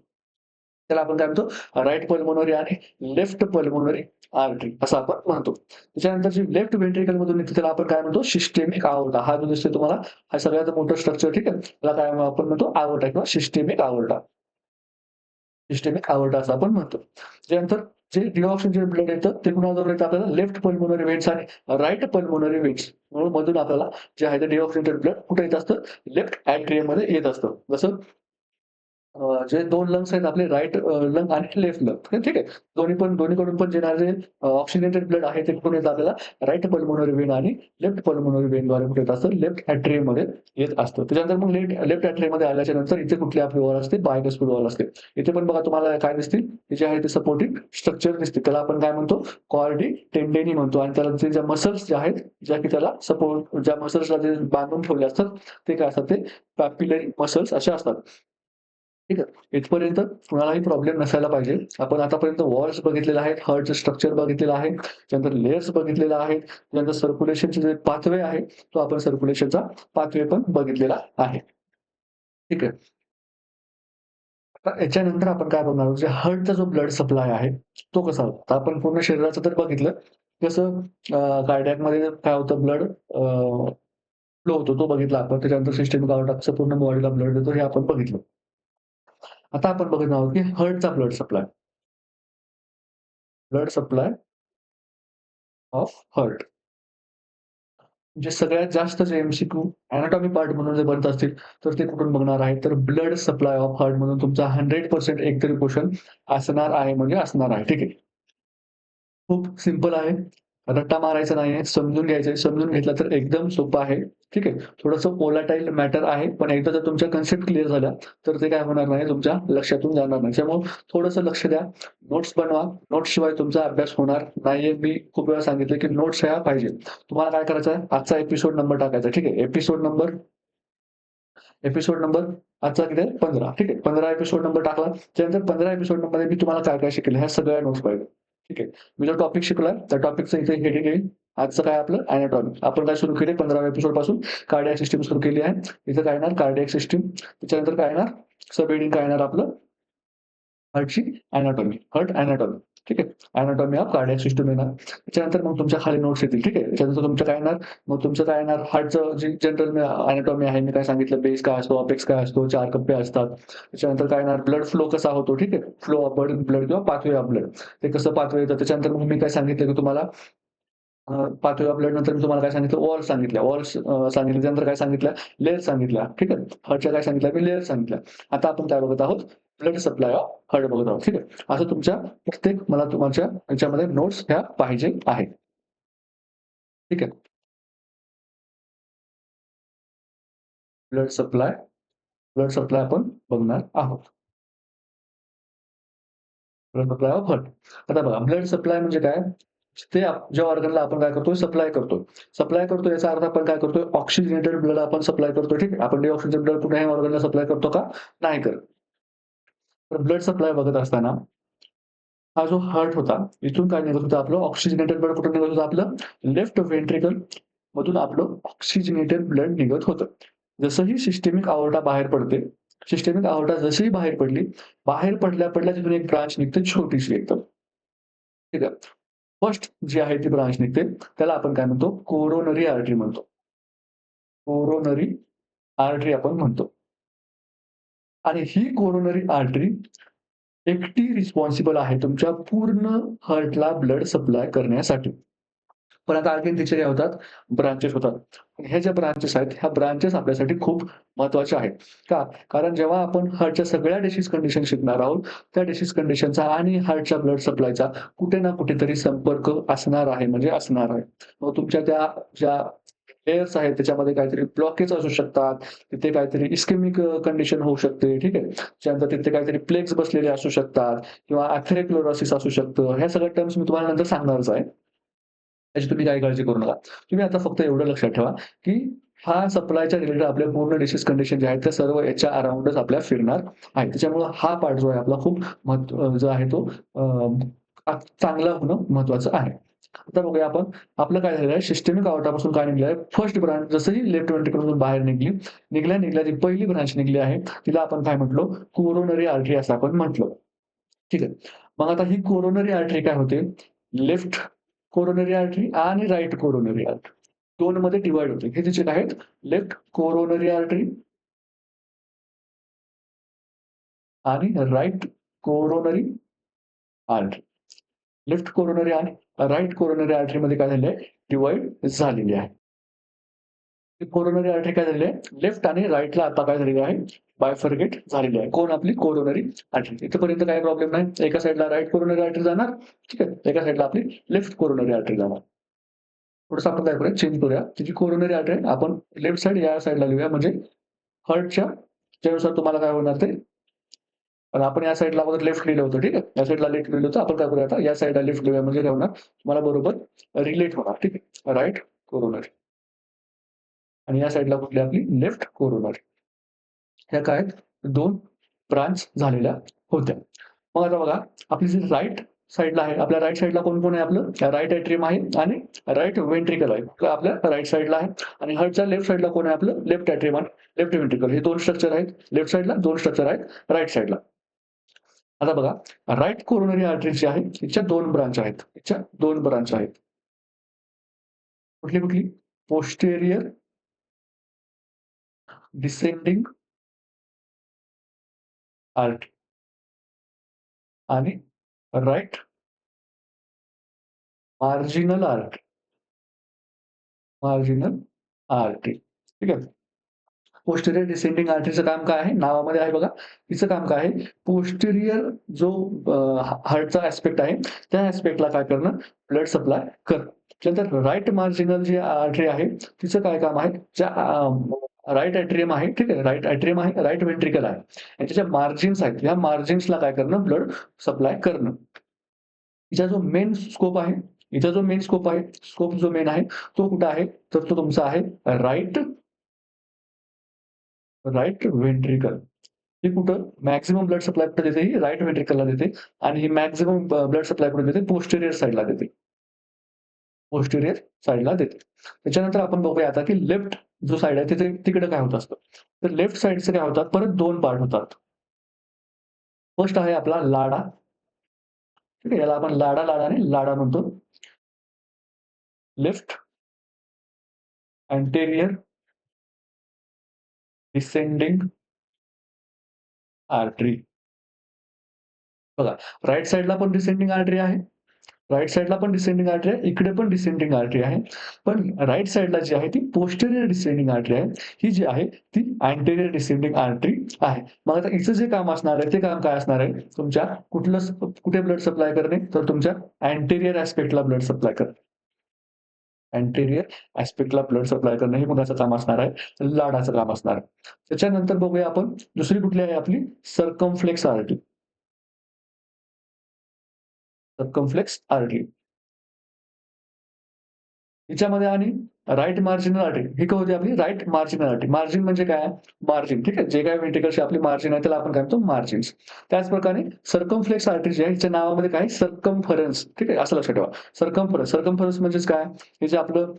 त्याला आपण काय म्हणतो, राइट पल्मोनरी आणि लेफ्ट पल्मोनरी आर्टरी असं आपण म्हणतो. त्याच्यानंतर जी लेफ्ट व्हेंट्रिकलमधून निघते त्याला आपण काय म्हणतो, सिस्टेमिक अओर्टा. हा जो दिसतोय तुम्हाला, हा सगळ्यात मोठं स्ट्रक्चर, ठीक आहे. त्याला काय आपण म्हणतो, अओर्टा किंवा सिस्टेमिक अओर्टा. सिस्टेमिक अओर्टा असं आपण म्हणतो. त्यानंतर जे डिऑक्सिजन ब्लड येतं ते कुणाजवळ येतं आपल्याला, लेफ्ट पल्मोनरी व्हेन्स आणि राइट पल्मोनरी व्हेन्स. म्हणून मधून आपल्याला जे आहे ते डिऑक्सिजन ब्लड कुठे येत असतं, लेफ्ट ॲट्रियममध्ये येत असतं. जसं जे 2 लंग्स आहेत आपले, राइट लंग आणि लेफ्ट लंग. ठीक आहे. दोन्हीकडून पण येणारे ऑक्सिजनेटेड ब्लड आहे ते कुठून येतं आपल्याला, राइट पल्मोनरी व्हेन आणि लेफ्ट पल्मोनरी व्हेनद्वारे कुठे येत असतं, लेफ्ट ॲट्रियममध्ये येत असतं. त्याच्यानंतर मग लेफ्ट ॲट्रियममध्ये आल्याच्या नंतर इथे कुठली आपली वॉल असते, बायगस्पिड वॉल असते. इथे पण बघा तुम्हाला काय दिसतील, हे जे आहे ते सपोर्टिंग स्ट्रक्चर दिसतील. त्याला आपण काय म्हणतो, कॉर्डी टेंडेनी म्हणतो आणि त्याला जे ज्या मसल्स ज्या आहेत, ज्या की त्याला सपोर्ट, ज्या मसल्सला जे बांधून ठेवले असतात, ते काय असतात, ते पॅपिलरी मसल्स असे असतात. ठीक आहे. इथपर्यंत कुणालाही प्रॉब्लेम नसायला पाहिजे. आपण आतापर्यंत वॉल्स बघितलेले आहेत, हार्टचं स्ट्रक्चर बघितलेलं आहे, त्यानंतर लेयर्स बघितलेलं आहे, त्यानंतर सर्क्युलेशनचे जे पाथवे आहे, तो आपण सर्क्युलेशनचा पाथवे पण बघितलेला आहे. ठीक आहे. आता याच्यानंतर आपण काय बघणार आहोत, जे हार्टचा जो ब्लड सप्लाय आहे, तो कसा होतो? तर आपण पूर्ण शरीराचं तर बघितलं. कसं कार्डियाकमध्ये काय होतं, ब्लड फ्लो होतो तो बघितला आपण. त्याच्यानंतर सिस्टमिक आउट कसं पूर्ण बॉडीला ब्लड देतो हे आपण बघितलं. आता आपण बघणार आहोत, की हार्टचा blood supply. Blood supply of heart. म्हणजे सगळ्यात जास्त जे एम-सी-क्यू एनाटॉमी पार्ट म्हणून जर बनत असतील, तर ते कुठून बघणार आहे, तर ब्लड सप्लाय ऑफ हार्ट म्हणून तुमचा 100% एकतरी क्वेशन असणार आहे म्हणजे असणार आहे. ठीक आहे. खूप सिंपल आहे. रट्टा मारायचा नाहीये. समजून घ्यायचं आहे. समजून घेतलं तर एकदम सोपं आहे. ठीक आहे. थोडंसं व्होलॅटाईल मॅटर आहे. पण एकदा जर तुमच्या कन्सेप्ट क्लिअर झाल्या, तर ते काय होणार नाही, तुमच्या लक्षातून जाणार नाही. त्यामुळे थोडंसं लक्ष द्या. नोट्स बनवा. नोट्सशिवाय तुमचा अभ्यास होणार नाहीये. मी खूप वेळा सांगितलं, की नोट्स ह्या पाहिजे. तुम्हाला काय करायचं आहे, आजचा एपिसोड नंबर टाकायचा. ठीक आहे. एपिसोड नंबर आजचा किती आहे? 15. ठीक आहे. 15 एपिसोड नंबर टाकला. त्यानंतर 15 एपिसोड नंबरमध्ये मी तुम्हाला काय-काय शिकवलं ह्या सगळ्या नोट्स पाहिजे. ठीक आहे. मी जो टॉपिक शिकवलाय त्या टॉपिकचं इथे हेडिंग येईल. आजचं काय आपलं एनाटॉमी. आपण काय सुरू केले 15व्या एपिसोडपासून कार्डियाक सिस्टम सुरू केली आहे. इथं काय येणार कार्डियाक सिस्टम. त्याच्यानंतर काय येणार सब हेडिंग काय येणार आपलं हार्टची एनाटॉमी, हार्ट एनाटॉमी. ठीक आहे. एनाटॉमी ऑफ कार्डियाक सिस्टम येणार. त्याच्यानंतर मग तुमच्या खाली नोट्स येतील. ठीक आहे. त्याच्यानंतर तुमचं काय येणार, मग तुमचं काय येणार हार्टचं जे जनरल एनाटॉमी आहे. मी काय सांगितलं बेस काय असतो, अपेक्स काय असतो, 4 कप्पे असतात. त्याच्यानंतर काय येणार ब्लड फ्लो कसा होतो. ठीक आहे. फ्लो ऑफ ब्लड किंवा पाथवे ऑफ ब्लड. ते कसं पाथवे येतं. त्याच्यानंतर मग मी काय सांगितलं, की तुम्हाला पाथवे ऑफ ब्लड नंतर मी तुम्हाला काय सांगितलं वॉल्स सांगितल्या. वॉल्स सांगितल्या. त्यानंतर काय सांगितलं लेयर सांगितल्या. ठीक आहे. हार्टच्या काय सांगितलं मी लेयर सांगितल्या. आता आपण काय बघत आहोत ब्लड सप्लाय ऑफ हार्ट बघत आहोत. ठीक आहे. असं तुमच्या प्रत्येक मला तुमच्या याच्यामध्ये नोट्स ह्या पाहिजे आहेत. ठीक आहे. ब्लड ब्लड सप्लाय आपण बघणार आहोत. Blood supply of heart. आता बघा ब्लड सप्लाय म्हणजे काय? ते ज्या ऑर्गनला आपण काय करतोय सप्लाय करतोय. सप्लाय करतोय याचा अर्थ आपण काय करतोय ऑक्सिजनेटेड ब्लड आपण सप्लाय करतोय. ठीक आहे. आपण डिऑक्सिजन ब्लड कुठल्याही ऑर्गनला सप्लाय करतो का? नाही करत. तर ब्लड सप्लाय बघत असताना हा जो हार्ट होता, इथून काय निघत होतं आपलं ऑक्सिजनेटेड ब्लड कुठून निघत होतं आपलं लेफ्ट व्हेंट्रिकल मधून आपलं ऑक्सिजनेटेड ब्लड निघत होतं. जसं ही सिस्टेमिक अओर्टा बाहेर पडते, सिस्टेमिक अओर्टा जशी बाहेर पडली, बाहेर पडल्या तिथून एक ब्रांच निघते छोटीशी एकदम. ठीक आहे. फर्स्ट जी आहे ती ब्रांच निघते, त्याला आपण काय म्हणतो कोरोनरी आर्टरी म्हणतो. कोरोनरी आर्टरी आपण म्हणतो. आणि ही कोरोनरी आर्टरी एकटी रिस्पॉन्सिबल आहे तुमच्या पूर्ण हार्टला ब्लड सप्लाय करण्यासाठी. पण आता आणखीन तिचे काय होतात, ब्रांचेस होतात. ह्या ज्या ब्रांचेस आहेत, ह्या ब्रांचेस आपल्यासाठी खूप महत्त्वाच्या आहेत. का? कारण जेव्हा आपण हार्टच्या सगळ्या डिसीज कंडिशन शिकणार आहोत, त्या डिसीज कंडिशनचा आणि हार्टच्या ब्लड सप्लायचा कुठे ना कुठेतरी संपर्क असणार आहे, म्हणजे असणार आहे. मग तुमच्या त्या ज्या लेयर्स आहेत, त्याच्यामध्ये काहीतरी ब्लॉकेज असू शकतात, तिथे काहीतरी इस्केमिक कंडिशन होऊ शकते, ठीक आहे. त्यानंतर तिथे काहीतरी प्लेग्स बसलेले असू शकतात किंवा अथेरोस्क्लेरोसिस असू शकतं. ह्या सगळ्या टर्म्स मी तुम्हाला नंतर सांगणारच आहे. त्याची तुम्ही काही काळजी करू नका. तुम्ही आता फक्त एवढं लक्षात ठेवा, की हा सप्लायच्या रिलेटेड आपल्या पूर्ण डिसीज कंडिशन जे आहेत, त्या सर्व याच्या अराउंडच आपल्या फिरणार आहे. त्याच्यामुळं हा पार्ट जो आहे आपला खूप जो आहे तो चांगला होणं महत्त्वाचं आहे. आता बघूया आपण, आपलं काय झालेलं आहे, सिस्टमिक अॉर्टापासून काय निघालं आहे, फर्स्ट ब्रांच जसं ही लेफ्ट व्हेंट्रिकलमधून बाहेर निघली, निघल्या जी पहिली ब्रांच निघली आहे, तिला आपण काय म्हटलो, कोरोनरी आर्टरी असं आपण म्हटलो. ठीक आहे. मग आता ही कोरोनरी आर्टरी काय होते, लेफ्ट कोरोनरी आर्टरी आणि राइट कोरोनरी आर्टरी. 2 मध्ये डिव्हाईड होते. हे तिचे काय आहेत, लेफ्ट कोरोनरी आर्टरी आणि right coronary artery. Left coronary आणि राइट कोरोनरी आर्टरीमध्ये काय झाले आहे, डिव्हाईड झालेली आहे. कोरोनरी आर्टरी काय झालेली आहे, लेफ्ट आणि राइटला आता काय झालेली आहे, बायफर्केट झालेली आहे. कोण आपली कोरोनरी आर्टरी. इथपर्यंत काही प्रॉब्लेम नाही. एका साइडला राइट कोरोनरी आर्टरी जाणार, ठीक आहे. एका साइडला आपली लेफ्ट कोरोनरी आर्टरी जाणार. थोडंसं आपण काय करूया, चेंज करूया. ती जी कोरोनरी आर्टरी आहे, आपण लेफ्ट साइड या साइडला लिहूया, म्हणजे हार्टच्या त्यानुसार तुम्हाला काय होणार ते, पण आपण या साइडला अगोदर लेफ्ट लिहिलं होतं, ठीक आहे. या साइडला लेफ्ट लिहिलं होतं. आपण काय करूया आता, या साइडला लेफ्ट लिहूया, म्हणजे काय होणार, तुम्हाला बरोबर रिलेट होणार, ठीक आहे. राइट कोरोनरी आणि या साइडला कुठली आपली लेफ्ट कोरोनरी. ह्या काय आहेत, 2 ब्रांच झालेल्या होत्या. मग आता बघा, आपली जी राइट साइडला आहे, आपल्या राइट साइडला कोण-कोण आहे आपलं? राइट एट्रियम आहे आणि राइट व्हेंट्रिकल आहे. तर आपल्या राइट साइडला आहे आणि हार्टच्या लेफ्ट साइडला कोण आहे आपलं? लेफ्ट एट्रियम आणि लेफ्ट व्हेंट्रिकल. हे 2 स्ट्रक्चर आहेत. लेफ्ट साइडला 2 स्ट्रक्चर आहेत राइट साइडला. आता बघा, राइट कोरोनरी आर्टरी जी आहे, हिच्या 2 ब्रांच आहेत. हिच्या 2 ब्रांच आहेत. कुठली-कुठली? पोस्टेरियर डिसेंडिंग आर्टरी आणि right marginal artery. Marginal artery. ठीक आहे. पोस्टेरियर डिसेंडिंग आर्टरीचं काम काय आहे? नावामध्ये आहे बघा. तिचं काम काय आहे? पोस्टेरियर जो हार्टचा ॲस्पेक्ट आहे, त्या ॲस्पेक्टला काय करणं? ब्लड सप्लाय करणं. त्यानंतर राइट मार्जिनल जी आर्टरी आहे, तिचं काय काम आहे? ज्या राइट एट्रियम आहे, ठीक आहे. राइट एट्रियम आहे, राइट व्हेंट्रिकल आहे. यांच्या ज्या मार्जिन्स आहेत, या मार्जिन्सला काय करणं? ब्लड सप्लाय करणं. हिचा जो मेन स्कोप आहे, हिचा जो मेन स्कोप आहे, स्कोप जो मेन आहे, तो कुठे आहे? तर तो तुमचा आहे राइट राइट व्हेंट्रिकल. हे कुठं? मॅक्सिमम ब्लड सप्लाय कुठे देते ही? राइट व्हेंट्रिकलला देते आणि ही मॅक्सिमम ब्लड सप्लाय कुठे देते? पोस्टेरियर साइडला देते. पोस्टेरियर साइडला देते. त्याच्यानंतर आपण बघूया आता, की लेफ्ट जो साइड आहे तिथे तिकडे काय होत असतं. तर लेफ्ट साइडचे काय होतात, परत 2 पार्ट होतात. फर्स्ट आहे आपला लाडा, ठीक आहे. याला आपण लाडा म्हणतो. Left anterior descending artery. बघा, राइट साइडला पण डिसेंडिंग आर्टरी आहे. राइट साइडला पण डिसेंडिंग आर्टरी आहे. इकडे पण डिसेंडिंग आर्टरी आहे. पण राइट साइडला जी आहे ती पोस्टेरियर डिसेंडिंग आर्टरी आहे. ही जी आहे ती अँटेरियर डिसेंडिंग आर्टरी आहे. मग आता हिचं जे काम असणार आहे, ते काम काय असणार आहे? तुमच्या कुठे ब्लड सप्लाय करणे? तर तुमच्या अँटेरियर ॲस्पेक्टला ब्लड सप्लाय करणे. अँटेरियर ॲस्पेक्टला ब्लड सप्लाय करणं हे कुणाचं काम असणार आहे? लाडाचं काम असणार आहे. त्याच्यानंतर बघूया आपण, दुसरी कुठली आहे आपली? Circumflex artery. Circumflex artery. हिच्यामध्ये आणि राइट मार्जिनल आर्टरी. ही काय होती आपली? Right marginal artery. मार्जिन म्हणजे काय? मार्जिन, ठीक आहे. जे काही व्हेंट्रिकलची आपली मार्जिन आहे, त्याला आपण काय म्हणतो? मार्जिन्स. त्याचप्रकारे सर्कमफ्लेक्स आर्टरी जी आहे, हिच्या नावामध्ये काय? सर्कम्फरन्स, ठीक आहे. असं लक्षात ठेवा. सर्कम्फरन्स म्हणजेच काय? हे जे आपलं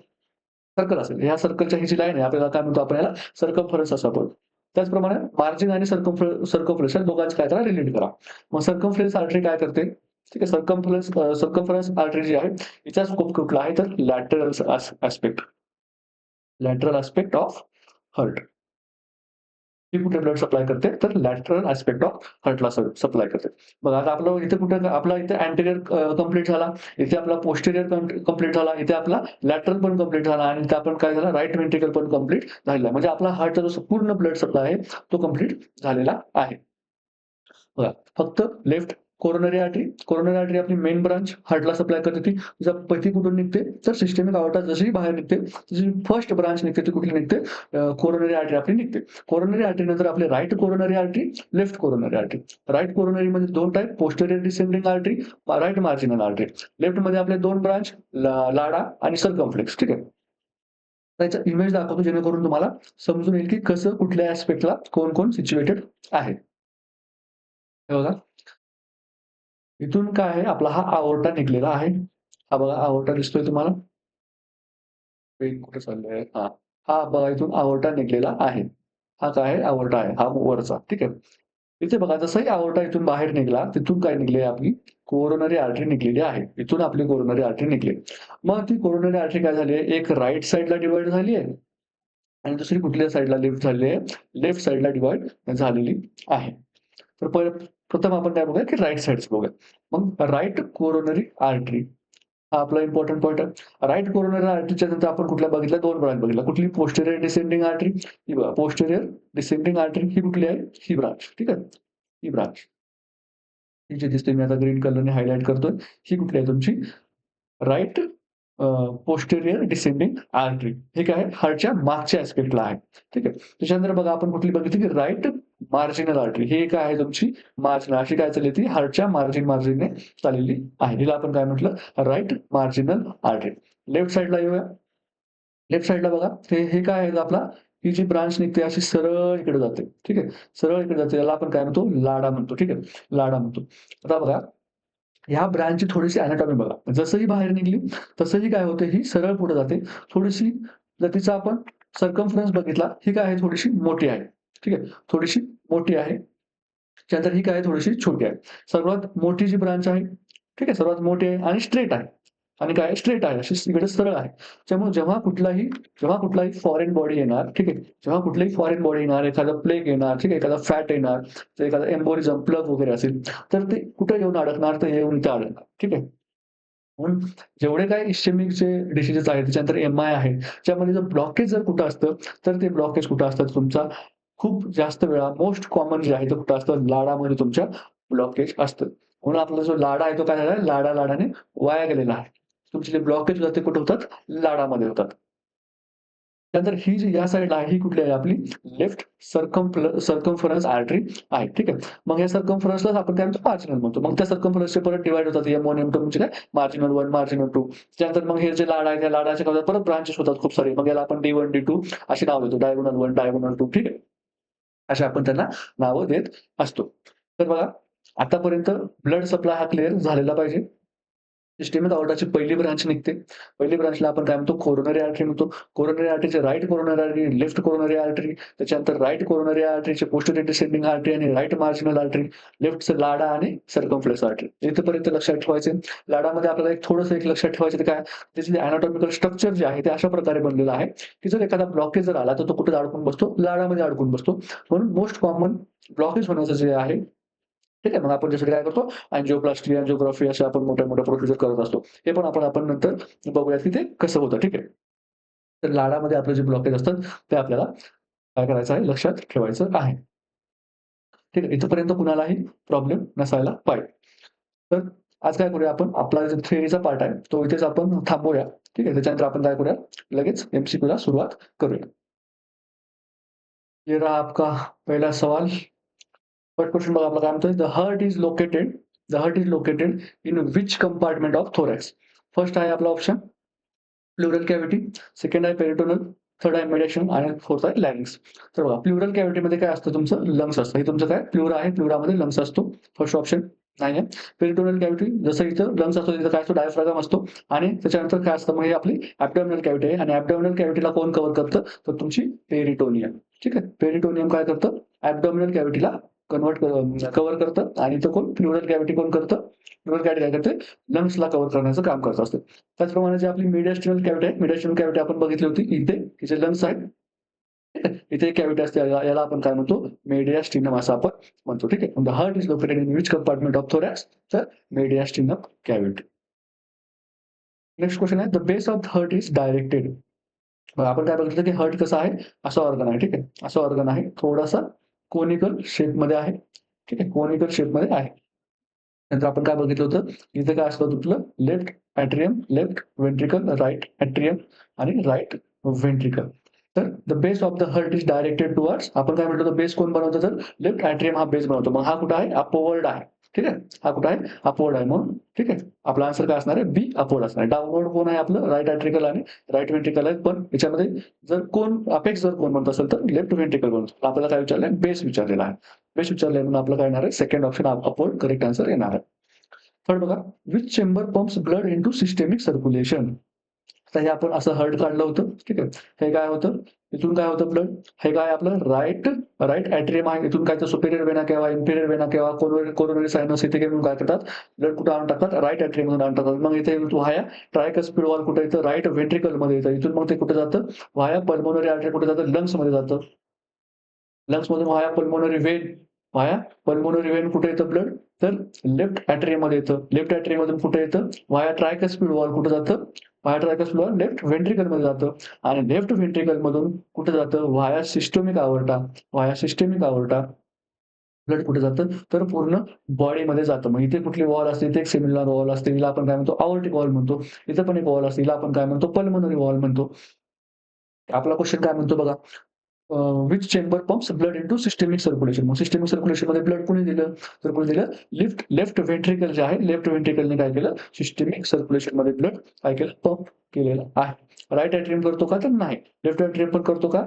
सर्कल असेल, ह्या सर्कलच्या ही जी लाईन आहे, आपल्याला काय म्हणतो, आपण याला सर्कम्फरन्स असं बोलतो. त्याचप्रमाणे मार्जिन आणि सर्कम्फरन्स या दोघांची काय करा? रिलेट करा. मग सर्कम्फ्रेन्स आर्टरी काय करते? ठीक आहे. सर्कम्फरन्स आर्टरी जी आहे, हिचा स्कोप कुठला आहे? तर lateral aspect. Lateral aspect of heart. ही कुठे ब्लड सप्लाय करते, तर लॅटरल ॲस्पेक्ट ऑफ हार्टला सप्लाय करते. बघा आता आपलं इथे कुठं आपला इथे अँटेरियर कंप्लीट झाला, इथे आपला पोस्टेरियर कंप्लीट झाला, इथे आपला लॅटरल पण कंप्लीट झाला आणि इथे आपण काय झालं राइट व्हेंट्रिकल पण कंप्लीट झालेला आहे. म्हणजे आपला हार्टचा जो पूर्ण ब्लड सप्लाय आहे तो कंप्लीट झालेला आहे. बघा, फक्त लेफ्ट कोरोनरी आर्टरी आपली मेन ब्रांच हार्टला सप्लाय करते ती. तिचा पती कुठून निघते, तर सिस्टेमिक अॉर्टा जशी बाहेर निघते, तिची फर्स्ट ब्रांच निघते ती कुठली निघते, कोरोनरी आर्टरी आपली निघते. कोरोनरी आर्टरी नंतर आपली right coronary artery, left coronary artery. Right coronary मध्ये 2 type, posterior descending artery, right marginal artery. Left मध्ये आपले 2 ब्रांच, लाडा आणि सर्कमफ्लेक्स. ठीक आहे. त्याचा इमेज दाखवतो जेणेकरून तुम्हाला समजून येईल की कसं कुठल्या ॲस्पेक्टला कोण सिच्युएटेड आहे. हे बघा, इथून काय आहे आपला हा अओर्टा निघलेला आहे. हा बघा अओर्टा दिसतोय तुम्हाला? पेन कुठे चाललंय? हां. हा बघा इथून अओर्टा निघलेला आहे. हा काय आहे? अओर्टा आहे. हा वरचा. ठीक आहे. इथे बघा जसंही अओर्टा इथून बाहेर निघाला, तिथून काय निघली आपली कोरोनरी आर्टरी निघलेली आहे. इथून आपली कोरोनरी आर्टरी निघली. मग ती कोरोनरी आर्टरी काय झाली आहे, एक राइट साइडला डिव्हाईड झाली आहे आणि दुसरी कुठल्या साइडला लेफ्ट झालेली आहे, लेफ्ट साइडला डिव्हाईड झालेली आहे. तर प्रथम आपण काय बघूया, की राइट साइडचं बघूया. मग राइट कोरोनरी आर्टरी हा आपला इम्पोर्टंट पॉइंट आहे. राइट कोरोनरी आर्टरीच्या नंतर आपण कुठल्या बघितल्या, 2 ब्रांच बघितल्या. कुठली? Posterior descending artery. ही बघा पोस्टेरियर डिसेंडिंग आर्टरी ही कुठली आहे? ही ब्रांच. ठीक आहे. ही ब्रांच. ही जी दिसते मी आता ग्रीन कलरने हायलाइट करतोय. ही कुठली आहे तुमची? Right posterior descending artery. हे काय आहे? हार्टच्या मागच्या ॲस्पेक्टला आहे. ठीक आहे. त्याच्यानंतर बघा आपण कुठली बघितली, की राइट मार्जिनल आर्टरी. ही काय आहे तुमची? मार्जिनल अशी काय चालली ती हार्टच्या मार्जिनने चाललेली आहे. हिला आपण काय म्हटलं? Right marginal artery. लेफ्ट साइडला येऊया. लेफ्ट साइडला बघा, हे काय आहे आपला, ही जी ब्रांच निघते अशी सरळ इकडे जाते. ठीक आहे. सरळ इकडे जाते. याला आपण काय म्हणतो? लाडा म्हणतो. ठीक आहे. लाडा म्हणतो. आता बघा, ह्या ब्रँचची थोडीशी एनाटॉमी बघा. जसंही बाहेर निघाली, तसंही काय होते, ही सरळ पुढे जाते. थोडीशी जर तिचा आपण सर्कम्फरन्स बघितला, ही काय आहे थोडीशी मोठी आहे. ठीक आहे. थोडीशी मोठी आहे. त्यानंतर ही काय आहे थोडीशी छोटी आहे. सर्वात मोठी जी ब्रांच आहे, ठीक आहे, सर्वात मोठी आहे आणि स्ट्रेट आहे. आणि काय स्ट्रेट आहे, अशी इकडे सरळ आहे. त्यामुळे जेव्हा कुठलाही फॉरेन बॉडी येणार, ठीक आहे. जेव्हा कुठलीही फॉरेन बॉडी येणार, एखादा प्लेग येणार, ठीक आहे, एखादा फॅट येणार, तर एखादा एम्बोलिझम, प्लग वगैरे असेल, तर ते कुठे येऊन अडकणार, तर येऊन इथे अडकणार. ठीक आहे. म्हणून जेवढे काही इस्केमिकचे डिसीजेस आहेत, त्याच्यानंतर एम-आय आहे, त्यामध्ये जर ब्लॉकेज जर कुठं असतं, तर ते ब्लॉकेज कुठं असतं तुमचा खूप जास्त वेळा मोस्ट कॉमन जे आहे ते कुठं असतं, लाडामध्ये तुमच्या ब्लॉकेज असतं. म्हणून आपला जो लाडा आहे तो काय झाला, लाडाने वाया गेलेला आहे. तुमचे जे ब्लॉकेज होतात ते कुठे होतात, लाडामध्ये होतात. त्यानंतर ही जी या साइडला आहे, ही कुठली आहे आपली लेफ्ट सर्कम्फरन्स आर्टरी आहे. ठीक आहे. मग या सर्कम्फरन्सलाच आपण काय म्हणतो, मार्जिनल म्हणतो. मग त्या सर्कम्फरन्सचे परत डिव्हाईड होतात. M1, M2 म्हणजे काय मार्जिनल 1, मार्जिनल 2. त्यानंतर मग हे जे लाडा आहे, त्या लाडाच्या परत ब्रांचेस होतात खूप सारे. मग याला आपण D1, D2 अशी नाव देतो. Diagonal 1, diagonal 2. ठीक आहे. अशी आपण त्यांना नावं देत असतो. तर बघा, आतापर्यंत ब्लड सप्लाय हा क्लिअर झालेला पाहिजे. सिस्टमिक अॉर्टाची पहिली ब्रांच निघते. पहिली ब्रांचला आपण काय म्हणतो, कोरोनरी आर्टरी म्हणतो. कोरोनरी आर्टरीचे right coronary artery, left coronary artery, त्याच्यानंतर राइट कोरोनरी आर्टरीचे पोस्टेरियर डिसेंडिंग आर्टरी आणि राइट मार्जिनल आर्टरी, लेफ्टचं लाडा आणि सर्कम्फ्लेक्स आर्टरी. इथपर्यंत लक्षात ठेवायचे. लाडामध्ये आपल्याला थोडंसं लक्षात ठेवायचं ते काय, त्याचे अॅनाटॉमिकल स्ट्रक्चर जे आहे ते अशा प्रकारे बनलेलं आहे, की जर एखादा ब्लॉकेज जर आला, तर तो कुठे अडकून बसतो, लाडामध्ये अडकून बसतो. म्हणून मोस्ट कॉमन ब्लॉकेज होण्याचं जे आहे, ठीक आहे. मग आपण त्यासाठी काय करतो, अँजिओप्लास्टी, अँजिओग्राफी अशा आपण मोठ्या-मोठ्या प्रोसिजर करत असतो. हे पण आपण नंतर बघूयात, की ते कसं होतं. ठीक आहे. तर लाडामध्ये आपले जे ब्लॉकेज असतात, ते आपल्याला काय करायचं आहे, लक्षात ठेवायचं आहे. ठीक आहे. इथपर्यंत कुणालाही प्रॉब्लेम नसायला पाहिजे. तर आज काय करूया आपण, आपला जो थिअरीचा पार्ट आहे, तो इथेच आपण थांबवूया. ठीक आहे. त्याच्यानंतर आपण काय करूया, लगेच MCQला सुरुवात करूया. ये रहा आपका पहला सवाल. फर्स्ट क्वेश्चन बघा आपला काय म्हणतोय, the heart is located in which compartment of thorax. First आहे आपला ऑप्शन प्लुरल कॅव्हिटी, सेकंड आहे पेरिटोनल, थर्ड आहे मिडेशन आणि फोर्थ आहे लॅरिंक्स. तर बघा प्लुरल कॅव्हिटीमध्ये काय असतं, तुमचं लंग्स असतं. हे तुमचं काय प्लुरा आहे, प्लुरामध्ये लंग्स असतो. फर्स्ट ऑप्शन नाही आहे. पेरिटोनल कॅव्हिटी, जसं इथं लंग्स असतो तिथं काय असतो, डायफ्रागम असतो आणि त्याच्यानंतर काय असतं, मग हे आपली ॲब्डॉमिनल कॅव्हिटी आहे आणि ॲब्डॉमिनल कॅव्हिटीला कोण कव्हर करतं, तर तुमची पेरिटोनियम. ठीक आहे. पेरिटोनियम काय करतं, ॲब्डॉमिनल कॅव्हिटीला कव्हर करतं आणि तो कोण प्लुरल कॅव्हिटी कोण करतं, प्लुरल कॅव्हिटी काय करते, लंग्सला कव्हर करण्याचं काम करत असते. त्याचप्रमाणे जी आपली मिडिस्टल कॅव्हिटी आहे, मिडिस्टल कॅव्हिटी आपण बघितली होती इथे, तिचे लंग्स आहेत ठीक आहे. इथे एक कॅव्हिटी असते याला आपण काय म्हणतो मेडियास्टिनम असं आपण म्हणतो. ठीक आहे. The heart is located in which compartment of thorax? तर मेडियास्टिनम कॅव्हिटी. नेक्स्ट क्वेश्चन आहे the base of the heart is directed. आपण काय बघितलं की हार्ट कसं आहे? असं ऑर्गन आहे. ठीक आहे. असं ऑर्गन आहे. थोडासा कोनिकल शेपमध्ये आहे. ठीक आहे. कोनिकल शेपमध्ये आहे. नंतर आपण काय बघितलं होतं, इथे काय असतं तुमचं left atrium, left ventricle, right atrium आणि राइट व्हेंट्रिकल. तर the base of the heart is directed towards आपण काय म्हटलं, बेस कोण बनवतं तर लेफ्ट एट्रियम हा बेस बनवतो. मग हा कुठे आहे? अपवर्ड आहे. ठीक आहे. हा कुठे आहे? अपवर्ड आहे म्हणून ठीक आहे. आपला आन्सर काय असणार आहे? बी अपवर्ड असणार आहे. डाउनवर्ड कोण आहे आपलं? राइट एट्रिकल आणि राइट व्हेंट्रिकल आहे. पण याच्यामध्ये जर कोण अपेक्स जर कोण बनत असेल तर लेफ्ट व्हेंट्रिकल बनतो. आपल्याला काय विचारलंय? बेस विचारलेला आहे. बेस विचारलंय म्हणून आपलं काय येणार आहे? Second option upward correct answer येणार आहे. थर्ड बघा, which chamber pumps blood into systemic circulation. तर हे आपण असं हर्ट काढलं होतं. ठीक आहे. हे काय होतं? इथून काय होतं ब्लड? हे काय आपलं राइट राइट एट्रियम आहे. इथून काय तर सुपेरियर वेना केव्हा, इन्फेरियर वेना केव्हा, कोरोनरी सायनस इथे घेऊन काय करतात? ब्लड कुठे आणून टाकतात? राइट एट्रियम मधून आणून टाकतात. मग इथे व्हाया ट्रायकस्पिड वॉल कुठे येतं? राइट व्हेंट्रिकलमध्ये येतं. इथून मग ते कुठे जातं? व्हाया पल्मोनरी आर्टरी कुठे जातं? लंग्समध्ये जातं. लंग्समधून via pulmonary vein, via pulmonary vein कुठे येतं ब्लड? तर लेफ्ट एट्रियममध्ये येतं. लेफ्ट एट्रियममधून कुठे येतं? व्हाया ट्रायकस्पिड वॉल कुठे जातं? व्हाया ट्रायकस्पिड वॉल लेफ्ट व्हेंट्रिकलमध्ये जातं आणि लेफ्ट व्हेंट्रिकलमधून कुठे जातं? Via systemic aorta, via systemic aorta blood कुठे जातं? तर पूर्ण बॉडीमध्ये जातं. मग इथे कुठली वॉल असते? इथे एक सिमिलर वॉल असते. हिला आपण काय म्हणतो? अओर्टिक वॉल म्हणतो. इथं पण एक वॉल असते. हिला आपण काय म्हणतो? पल्मोनरी वॉल म्हणतो. आपला क्वेशन काय म्हणतो बघा, which chamber pumps blood into systemic circulation. मग सिस्टमिक सर्क्युलेशनमध्ये ब्लड कोणी दिलं? तर कोणी दिलं? लेफ्ट व्हेंट्रिकल जे आहे, लेफ्ट व्हेंट्रिकलने काय केलं? सिस्टमिक सर्क्युलेशनमध्ये ब्लड काय केलं? पंप केलेलं आहे. राइट एट्रियम करतो का? तर नाही. लेफ्ट एट्रियम पण करतो का?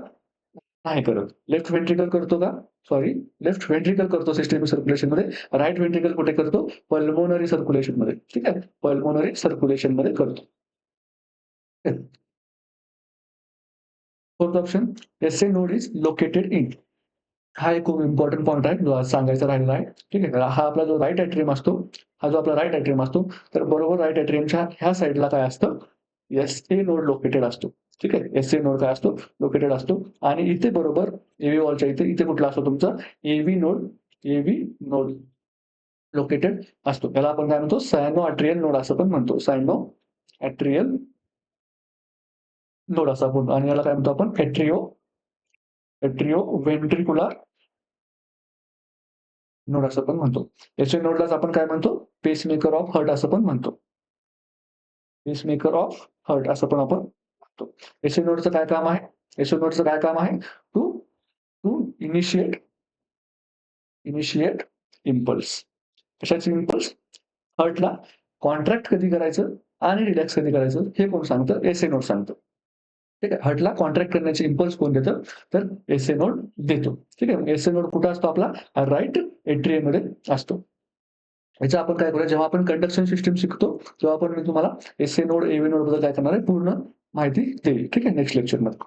नाही करत. लेफ्ट व्हेंट्रिकल करतो का? सॉरी, लेफ्ट व्हेंट्रिकल करतो सिस्टमिक सर्क्युलेशनमध्ये. राइट व्हेंट्रिकल कुठे करतो? पल्मोनरी सर्क्युलेशनमध्ये. ठीक आहे. पल्मोनरी सर्क्युलेशनमध्ये करतो. Fourth option, SA node is located in. हा एक खूप इम्पोर्टंट पॉइंट आहे, जो आज सांगायचा राहिलेला आहे. ठीक आहे. हा आपला जो राइट एट्रियम असतो, हा जो आपला राइट एट्रियम असतो, तर बरोबर राइट एट्रियमच्या ह्या साइडला काय असतं? एसए नोड लोकेटेड असतो. ठीक आहे. एसए नोड काय असतो? लोकेटेड असतो आणि इथे बरोबर एव्ही वॉलच्या इथे इथे कुठला असतो तुमचा? एव्ही नोड, एव्ही नोड लोकेटेड असतो. त्याला आपण काय म्हणतो? सायनो आर्टेरियल नोड असं पण म्हणतो. सायनो आर्टेरियल नोड असं आपण आणि याला काय म्हणतो आपण? एट्रिओ व्हेंट्रिक्युलर नोड असं पण म्हणतो. एसए नोडलाच आपण काय म्हणतो? पेसमेकर ऑफ हार्ट असं पण म्हणतो. पेसमेकर ऑफ हार्ट असं पण आपण म्हणतो. एसए नोडचं काय काम आहे? एसए नोडचं काय काम आहे? To to initiate initiate impulse. कशाची इम्पल्स? हार्टला कॉन्ट्रॅक्ट कधी करायचं आणि रिलॅक्स कधी करायचं हे कोण सांगतं? एसए नोड सांगतं. ठीक आहे. हार्टला कॉन्ट्रॅक्ट करण्याची इम्पल्स कोण देतं? तर एसए नोड देतो. ठीक आहे. एसए नोड कुठे असतो आपला? राइट एट्रियममध्ये असतो. याचं आपण काय करूया, जेव्हा आपण कंडक्शन सिस्टम शिकतो, तेव्हा आपण मी तुम्हाला एसए नोड, एव्ही नोड बद्दल काय करणार आहे, पूर्ण माहिती देईल. ठीक आहे, नेक्स्ट लेक्चरमध्ये.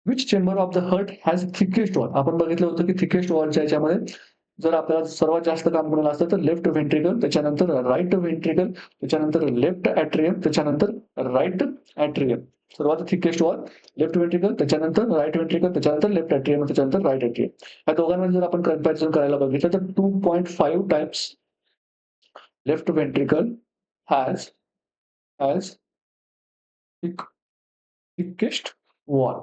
Which chamber of the heart has thickest wall. आपण बघितलं होतं की थिकेस्ट वॉलच्या ह्याच्यामध्ये जर आपल्याला सर्वात जास्त काम कोणाला असतं तर लेफ्ट व्हेंट्रिकल, त्याच्यानंतर राइट व्हेंट्रिकल, त्याच्यानंतर लेफ्ट एट्रियम, त्याच्यानंतर राइट एट्रियम. सर्वात थिकेस्ट वॉल लेफ्ट व्हेंट्रिकल, त्याच्यानंतर राइट व्हेंट्रिकल, त्याच्यानंतर लेफ्ट एट्रियम, त्याच्यानंतर राइट एट्रियम. या दोघांमध्ये जर आपण कंपॅरिझन करायला बघितलं तर 2.5 times left ventricle has has thick, thickest wall.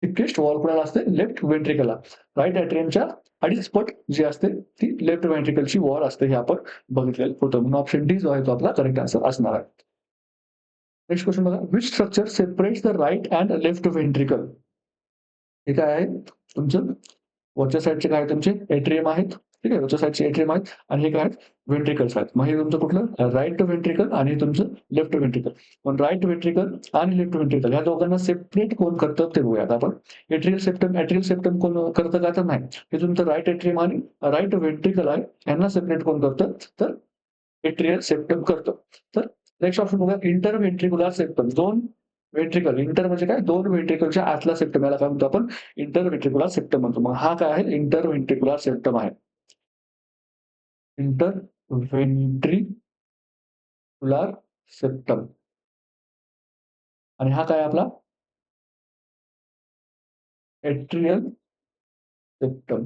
Thickest wall कुणाला असते? लेफ्ट व्हेंट्रिकलला. राइट एट्रियमच्या 2.5 पट जी असते ती लेफ्ट व्हेंट्रिकलची वॉल असते, हे आपण बघितलेलं होतं. म्हणून ऑप्शन डी जो आहे तो आपला करेक्ट आन्सर असणार आहे. नेक्स्ट क्वेश्चन बघा, which structure separates the right and left ventricle. हे काय आहे तुमचं? वरच्या साइडचे काय तुमचे एट्रियम आहेत. ठीक आहे. वरच्या साइडचे एट्रियम आहेत आणि हे काय आहेत? व्हेंट्रिकल्स आहेत. मग हे तुमचं कुठलं? राइट व्हेंट्रिकल आणि हे तुमचं लेफ्ट व्हेंट्रिकल. पण राइट व्हेंट्रिकल आणि लेफ्ट व्हेंट्रिकल या दोघांना सेपरेट कोण करतं ते बघूयात आपण. एट्रियल सेप्टम कोण करतं का? तर नाही. हे तुमचं राइट एट्रियम आणि राइट व्हेंट्रिकल आहे. यांना सेपरेट कोण करतं? तर एट्रियल सेप्टम करतं. तर नेक्स्ट ऑप्शन बघूया, इंटरव्हेंट्रिक्युलर सेप्टम. 2 व्हेंट्रिकल, इंटर म्हणजे काय? 2 व्हेंट्रिकलच्या आतला सेप्टम, याला काय म्हणतो आपण? इंटरव्हेंट्रिक्युलर सेप्टम म्हणतो. मग हा काय आहे? इंटरव्हेंट्रिक्युलर सेप्टम आहे. इंटरव्हेंट्रिक्युलर सेप्टम आणि हा काय आपला? Atrial septum.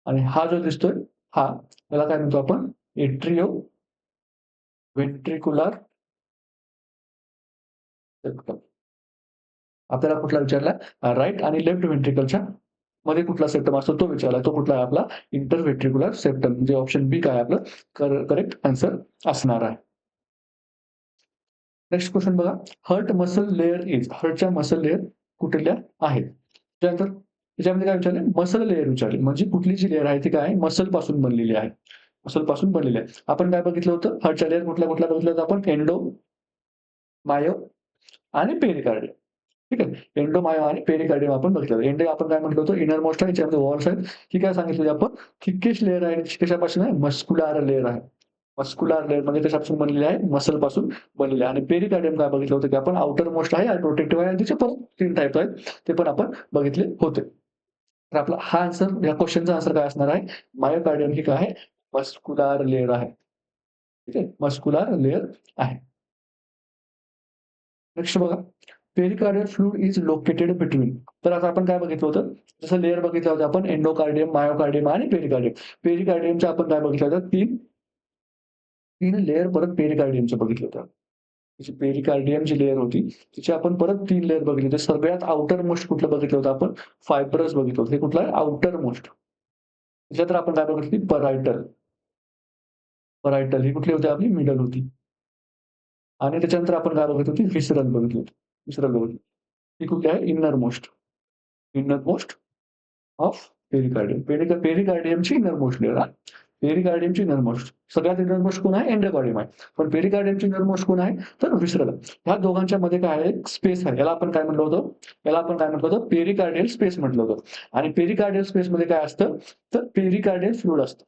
आणि हा जो दिसतोय हा याला काय म्हणतो आपण एट्रियो व्हेंट्रिक्युलर सेप्टम. आपल्याला कुठला विचारला राईट आणि लेफ्ट व्हेंट्रिकलच्या मध्ये कुठला सेप्टम असतो तो विचारला. तो कुठला आहे आपला इंटरव्हेंट्रिक्युलर सेप्टम. म्हणजे ऑप्शन बी काय आपलं करेक्ट आन्सर असणार आहे. नेक्स्ट क्वेश्चन बघा. Heart muscle layer is. हर्टच्या मसल लेअर कुठल्या आहेत. त्यानंतर त्याच्यामध्ये काय विचारले मसल लेअर विचारले. म्हणजे कुठली जी लेअर आहे ती काय मसल पासून बनलेली आहे. मसल पासून बनलेली आहे. आपण काय बघितलं होतं हर्टच्या लेअर कुठल्या कुठल्या बघितलं होतं आपण एंडो मायो आणि पेरिकार्डियम. ठीक आहे. एंडो मायो आणि पेरिकार्डियम आपण बघितलं. एंडो आपण काय म्हटलं होतं इनर मोस्ट आहे ज्यामध्ये वॉल्स आहेत. ही काय सांगितली आपण थिकेस्ट लेअर आहे. कशापासून आहे मस्क्युलर लेअर आहे. मस्क्युलर लेअर म्हणजे कशापासून बनलेली आहे मसल पासून बनलेली आहे. आणि पेरिकार्डियम काय बघितलं होतं की आपण आउटर मोस्ट आहे आणि प्रोटेक्टिव्ह आहे. त्याचे पण 3 टाइप आहेत ते पण आपण बघितले होते. तर आपला हा आन्सर या क्वेश्चनचा आन्सर काय असणार आहे मायोकार्डियम ही काय आहे मस्क्युलर लेअर आहे. ठीक आहे मस्क्युलर लेअर आहे. नेक्स्ट बघा pericardial fluid is located between. तर आता आपण काय बघितलं होतं जसं लेअर बघितलं होतं आपण एंडोकार्डियम मायोकार्डियम आणि पेरिकार्डियम. पेरिकार्डियमचं आपण काय बघितलं होतं तीन लेअर परत पेरिकार्डियमचं बघितलं होतं. त्याची पेरिकार्डियम जी लेअर होती तिची आपण परत 3 लेअर बघितले होते. सगळ्यात आउटर मोस्ट कुठलं बघितलं होतं आपण फायब्रस बघितलं होतं. हे कुठलं आहे आउटर मोस्ट. त्याच्यात आपण काय बघितली परायटल. परायटल ही कुठली होती आपली मिडल होती. आणि त्याच्यानंतर आपण काय बघत होती विसरल बघितली होती. विसरल बघितली. ही कुठली आहे innermost. Innermost of pericardium. पेरिकार्डियमची इनर मोस्ट लेअर. पेरिकार्डियमची इनर मोस्ट. सगळ्यात इनर मोस्ट कोण आहे एंडोकार्डियम आहे. पण पेरिकार्डियमची इनर मोस्ट कोण आहे तर विसरल. ह्या दोघांच्या मध्ये काय आहे स्पेस आहे. याला आपण काय म्हटलं होतं याला आपण काय म्हटलं होतं पेरिकार्डियल स्पेस म्हटलं होतं. आणि पेरिकार्डियल स्पेस मध्ये काय असतं तर पेरिकार्डियल फ्लुइड असतं.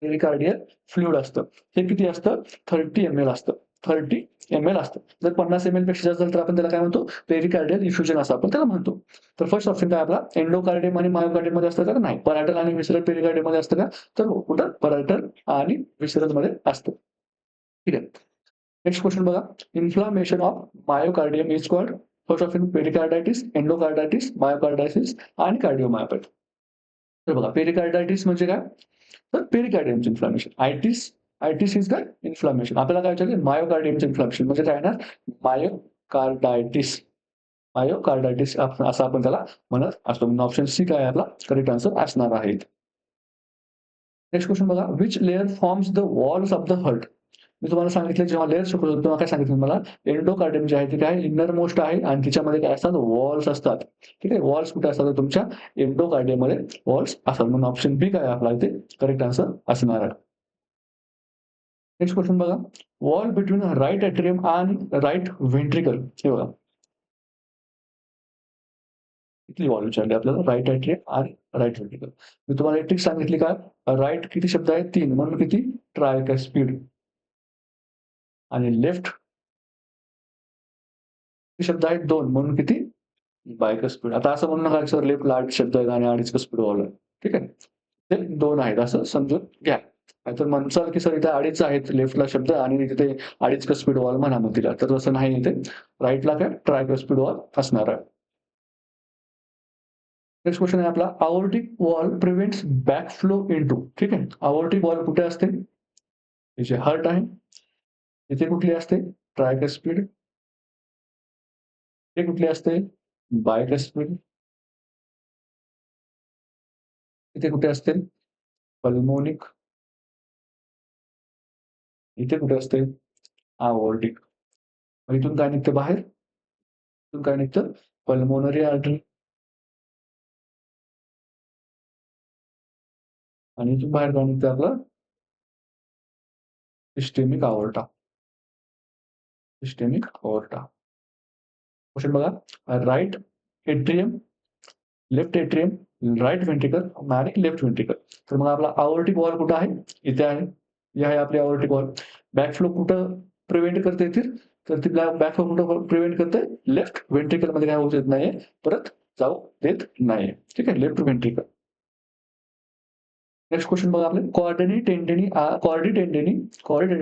पेरिकार्डियल फ्लुइड असतं. हे किती असतं 30 ml असतं. 30 ml असतं. जर 50 ml पेक्षा जास्त झालं तर आपण त्याला काय म्हणतो पेरिकार्डियल इफ्युजन असं आपण त्याला म्हणतो. तर फर्स्ट ऑप्शन काय आपला एंडोकार्डियम आणि मायोकार्डियम मध्ये असतं का नाही. परायटल आणि विसरल पेरिकार्डियम मध्ये असतं का तर हो कुठं परायटल आणि विसरल मध्ये असतं. ठीक आहे. नेक्स्ट क्वेश्चन बघा. Inflammation of myocardium is called first option pericarditis endocarditis myocarditis आणि कार्डिओमायोपॅथी. तर बघा पेरिकार्डायटिस म्हणजे काय तर पेरिकार्डियमचं इन्फ्लामेशन. आयटिस इज काय इन्फ्लामेशन. आपल्याला काय विचारलं मायोकार्डियमचं इन्फ्लामेशन म्हणजे काय येणार मायोकार्डायटिस. मायोकार्डायटिस असं आपण त्याला म्हणत असतो. म्हणून ऑप्शन सी काय आपला करेक्ट आन्सर असणार आहे. नेक्स्ट क्वेश्चन बघा. Which layer forms the walls of the heart. मी तुम्हाला सांगितलं जेव्हा लेयर शिकवत होतो तेव्हा काय सांगितलं मला एंडोकार्डियम जे आहे ते काय इनर मोस्ट आहे आणि तिच्यामध्ये काय असतात वॉल्स असतात. ठीक आहे वॉल्स कुठे असतात तुमच्या एंडोकार्डियम मध्ये वॉल्स असतात. म्हणून ऑप्शन बी काय आपला इथे करेक्ट आन्सर असणार आहे. नेक्स्ट क्वेश्चन बघा. वॉल बिटवीन राईट एट्रियम आणि राईट व्हेंट्रिकल. हे बघा किती वॉल विचारले आपल्याला राईट एट्रियम आणि राईट व्हेंट्रिकल. मी तुम्हाला एक ट्रिक सांगितली का राईट किती शब्द आहेत 3 म्हणून किती ट्रायकस्पिड आणि लेफ्ट शब्द आहेत 2 म्हणून किती बायकस्पिड. आता असं म्हणू नका सर लेफ्टला 8 शब्द आहेत आणि 2.5 स्पीड वॉल आहे. ठीक आहे. ते 2 आहेत असं समजून घ्या. नाहीतर म्हणसाल की सर इथे 2.5 आहेत लेफ्टला शब्द आणि तिथे 2.5 स्पीड वॉल म्हणा मग तिला. तर तसं नाही इथे. राईटला काय ट्रायकस्पिड वॉल असणार आहे. नेक्स्ट क्वेश्चन आहे आपला aortic valve prevents back flow into. ठीक आहे. आवर्टिक वॉल कुठे असते जे हर्ट आहे. इथे कुठली असते ट्रायकस्पिड. हे कुठली असते बायकस्पिड. इथे कुठे असते पल्मोनिक. इथे कुठे असते आवर्टिक. इथून काय निघतं बाहेर इथून काय निघतं पल्मोनरी आर्टरी आणि इथून बाहेर काय निघतं आपलं systemic aorta. Systemic aorta. Question बघा right atrium left atrium right ventricle आणि लेफ्ट व्हेंट्रिकल. तर मग आपला आवर्टिक वॉल कुठं आहे इथे आहे. ही आहे आपली आवर्टिक वॉल. बॅक फ्लो कुठं प्रिव्हेंट करते येतील तर ती बॅक फ्लो कुठं प्रिव्हेंट करते लेफ्ट व्हेंट्रिकल मध्ये काय होऊ देत नाहीये परत जाऊ देत नाहीये. ठीक आहे लेफ्ट व्हेंट्रिकल. नेक्स्ट क्वेश्चन बघा आपले chordae tendineae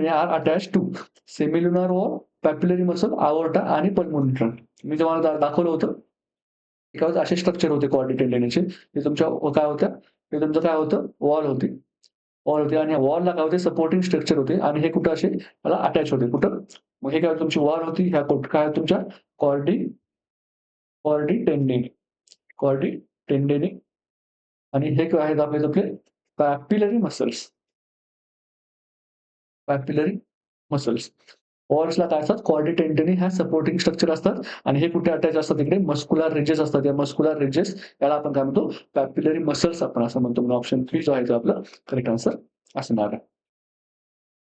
are attach to semilunar valve papillary muscle aorta आणि पल्मोनरी ट्रंक. मी तुम्हाला दाखवलं होतं काय होतं असे स्ट्रक्चर होते कॉर्डी टेंडनचे. ते तुमच्या काय होत्या, ते तुमचं काय होतं वॉल होती. वॉल होते आणि वॉलला काय होते सपोर्टिंग स्ट्रक्चर होते आणि हे कुठं असे त्याला अटॅच होते. कुठं? मग हे काय तुमची वॉल होती. ह्या काय तुमच्या कॉर्डी कॉर्डी टेंडिनी कॉर्डी टेंडिनी आणि हे काय आहेत आपले पॅपिलरी मसल्स. पॅपिलरी मसल्स. वॉल्सला काय असतात कॉर्डी टेंडनी ह्या सपोर्टिंग स्ट्रक्चर असतात आणि हे कुठे अटॅच असतात इकडे मस्क्युलर रिजेस असतात. या मस्क्युलर रिजेस याला आपण काय म्हणतो पॅपिलरी मसल्स आपण असं म्हणतो. म्हणून ऑप्शन 3 जो आहे तो आपला करेक्ट आन्सर असणार आहे.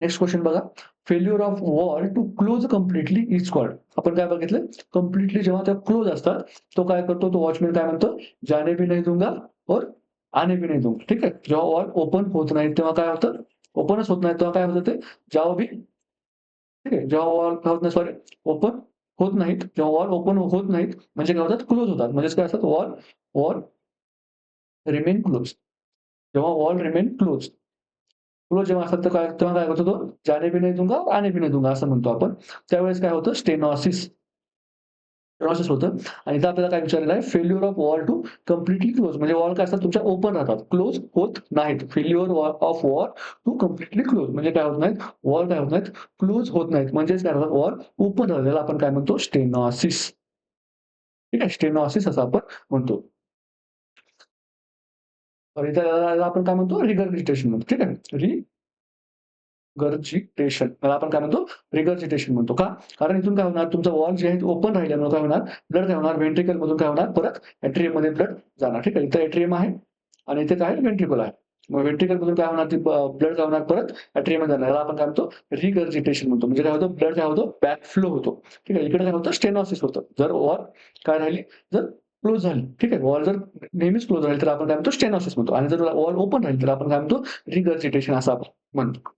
नेक्स्ट क्वेश्चन बघा. Failure of valve to close completely is called. आपण काय बघितलं कंप्लीटली जेव्हा त्या क्लोज असतात तो काय करतो तो वॉचमॅन काय म्हणतो जाने भी नहीं दूंगा और आने भी नहीं दूंगा. ठीक आहे. जेव्हा वॉल ओपन होत नाही तेव्हा काय होतं ओपनच होत नाही तेव्हा काय होतं ते जाओ भी. ठीक आहे. जेव्हा वॉल काय होत नाही सॉरी ओपन होत नाहीत. जेव्हा वॉल ओपन होत नाहीत म्हणजे काय होतात क्लोज होतात. म्हणजेच काय असतात वॉल वॉल रिमेन क्लोज. जेव्हा वॉल रिमेन क्लोज क्लोज जेव्हा असतात तर काय तेव्हा काय होतो तो जाने भी नहीं दूंगा, आने भी नहीं दूंगा असं म्हणतो आपण. त्यावेळेस काय होतं स्टेनॉसिस स्टेनॉसिस होतं आणि इथं आपल्याला काय विचारलेलं आहे failure of valve to completely close म्हणजे वॉल काय असतात तुमच्या ओपन राहतात. क्लोज होत नाहीत. Failure of valve to completely close म्हणजे काय होत नाहीत वॉल काय होत नाहीत क्लोज होत नाहीत. म्हणजेच काय होतात वॉल ओपन राहतात. आपण काय म्हणतो स्टेनॉसिस. ठीक आहे. स्टेनॉसिस असं आपण म्हणतो. तर इथं याला आपण काय म्हणतो रिगर्जिटेशन म्हणतो. ठीक आहे. रिगर्जिटेशन याला आपण काय म्हणतो रिगर्जिटेशन म्हणतो. का? कारण इथून काय होणार तुमचा वॉल जे आहे ओपन राहिल्यामुळे काय होणार ब्लड काय होणार व्हेंट्रिकल मधून काय होणार परत एट्रियममध्ये ब्लड जाणार. ठीक आहे. इथं एट्रियम आहे आणि इथे काय व्हेंट्रिकल आहे. मग व्हेंट्रिकल मधून काय होणार ब्लड काय होणार परत एट्रियममध्ये जाणार. याला आपण काय म्हणतो रिगर्जिटेशन म्हणतो. म्हणजे काय होतं ब्लड काय होतं बॅक फ्लो होतो. ठीक आहे. इकडे काय होतं स्टेनॉसिस होतं. जर वॉल काय राहिली जर क्लोज झाली. ठीक आहे. वॉल जर नेहमीच क्लोज राहील तर आपण काय म्हणतो स्टेनॉसिस म्हणतो आणि जर वॉल ओपन राहील तर आपण काय म्हणतो रिगर्जिटेशन असं आपण म्हणतो.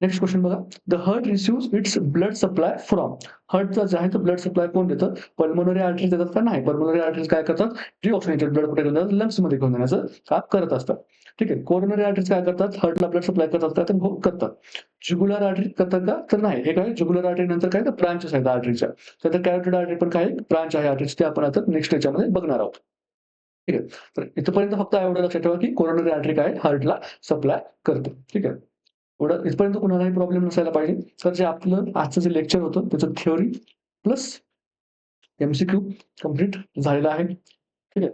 नेक्स्ट क्वेश्चन बघा. The heart receives its blood supply from. हार्टचा जे आहे तो ब्लड सप्लाय कोण देतं? पल्मोनरी आर्टरीज देतात का? नाही. पल्मोनरी आर्टरीज काय करतात? डिऑक्सिजनेटेड ब्लड कुठे घेऊन जातात? लंग्समध्ये घेऊन जाण्याचं काम करत असतात. ठीक आहे. कोरोनरी आर्टरीज काय करतात? हार्टला ब्लड सप्लाय करतात का? तर हो करतात. ज्युगुलर आर्टरी करतात का? तर नाही. हे काय ज्युगुलर आर्टरी नंतर काय तर ब्रांचेस आहेत आर्टरीच्या. तर कॅरोटिड आर्टरी पण काय ब्रांच आहे आर्टरीची ते आपण आता नेक्स्ट याच्यामध्ये बघणार आहोत. ठीक आहे. तर इथपर्यंत फक्त एवढं लक्षात ठेवा की कोरोनरी आर्टरी काय हार्टला सप्लाय करते. ठीक आहे. एवढं इथपर्यंत कुणालाही प्रॉब्लेम नसायला पाहिजे. तर जे आपलं आजचं जे लेक्चर होतं त्याचं थिअरी प्लस एम-सी-क्यू कंप्लीट झालेलं आहे. ठीक आहे.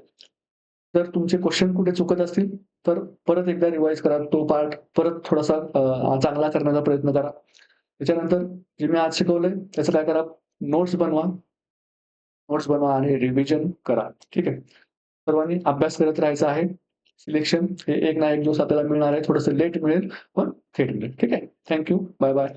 जर तुमचे क्वेश्चन कुठे चुकत असतील तर परत एकदा रिवाईज करा. तो पार्ट परत थोडासा चांगला करण्याचा प्रयत्न करा. त्याच्यानंतर जे मी आज शिकवलंय त्याचं काय करा नोट्स बनवा. नोट्स बनवा आणि रिव्हिजन करा. ठीक आहे. सर्वांनी अभ्यास करत राहायचा आहे. सिलेक्शन हे एक ना एक दिवस आपल्याला मिळणार आहे. थोडंसं लेट मिळेल, पण थेट मिळेल. ठीक आहे. Thank you. Bye bye.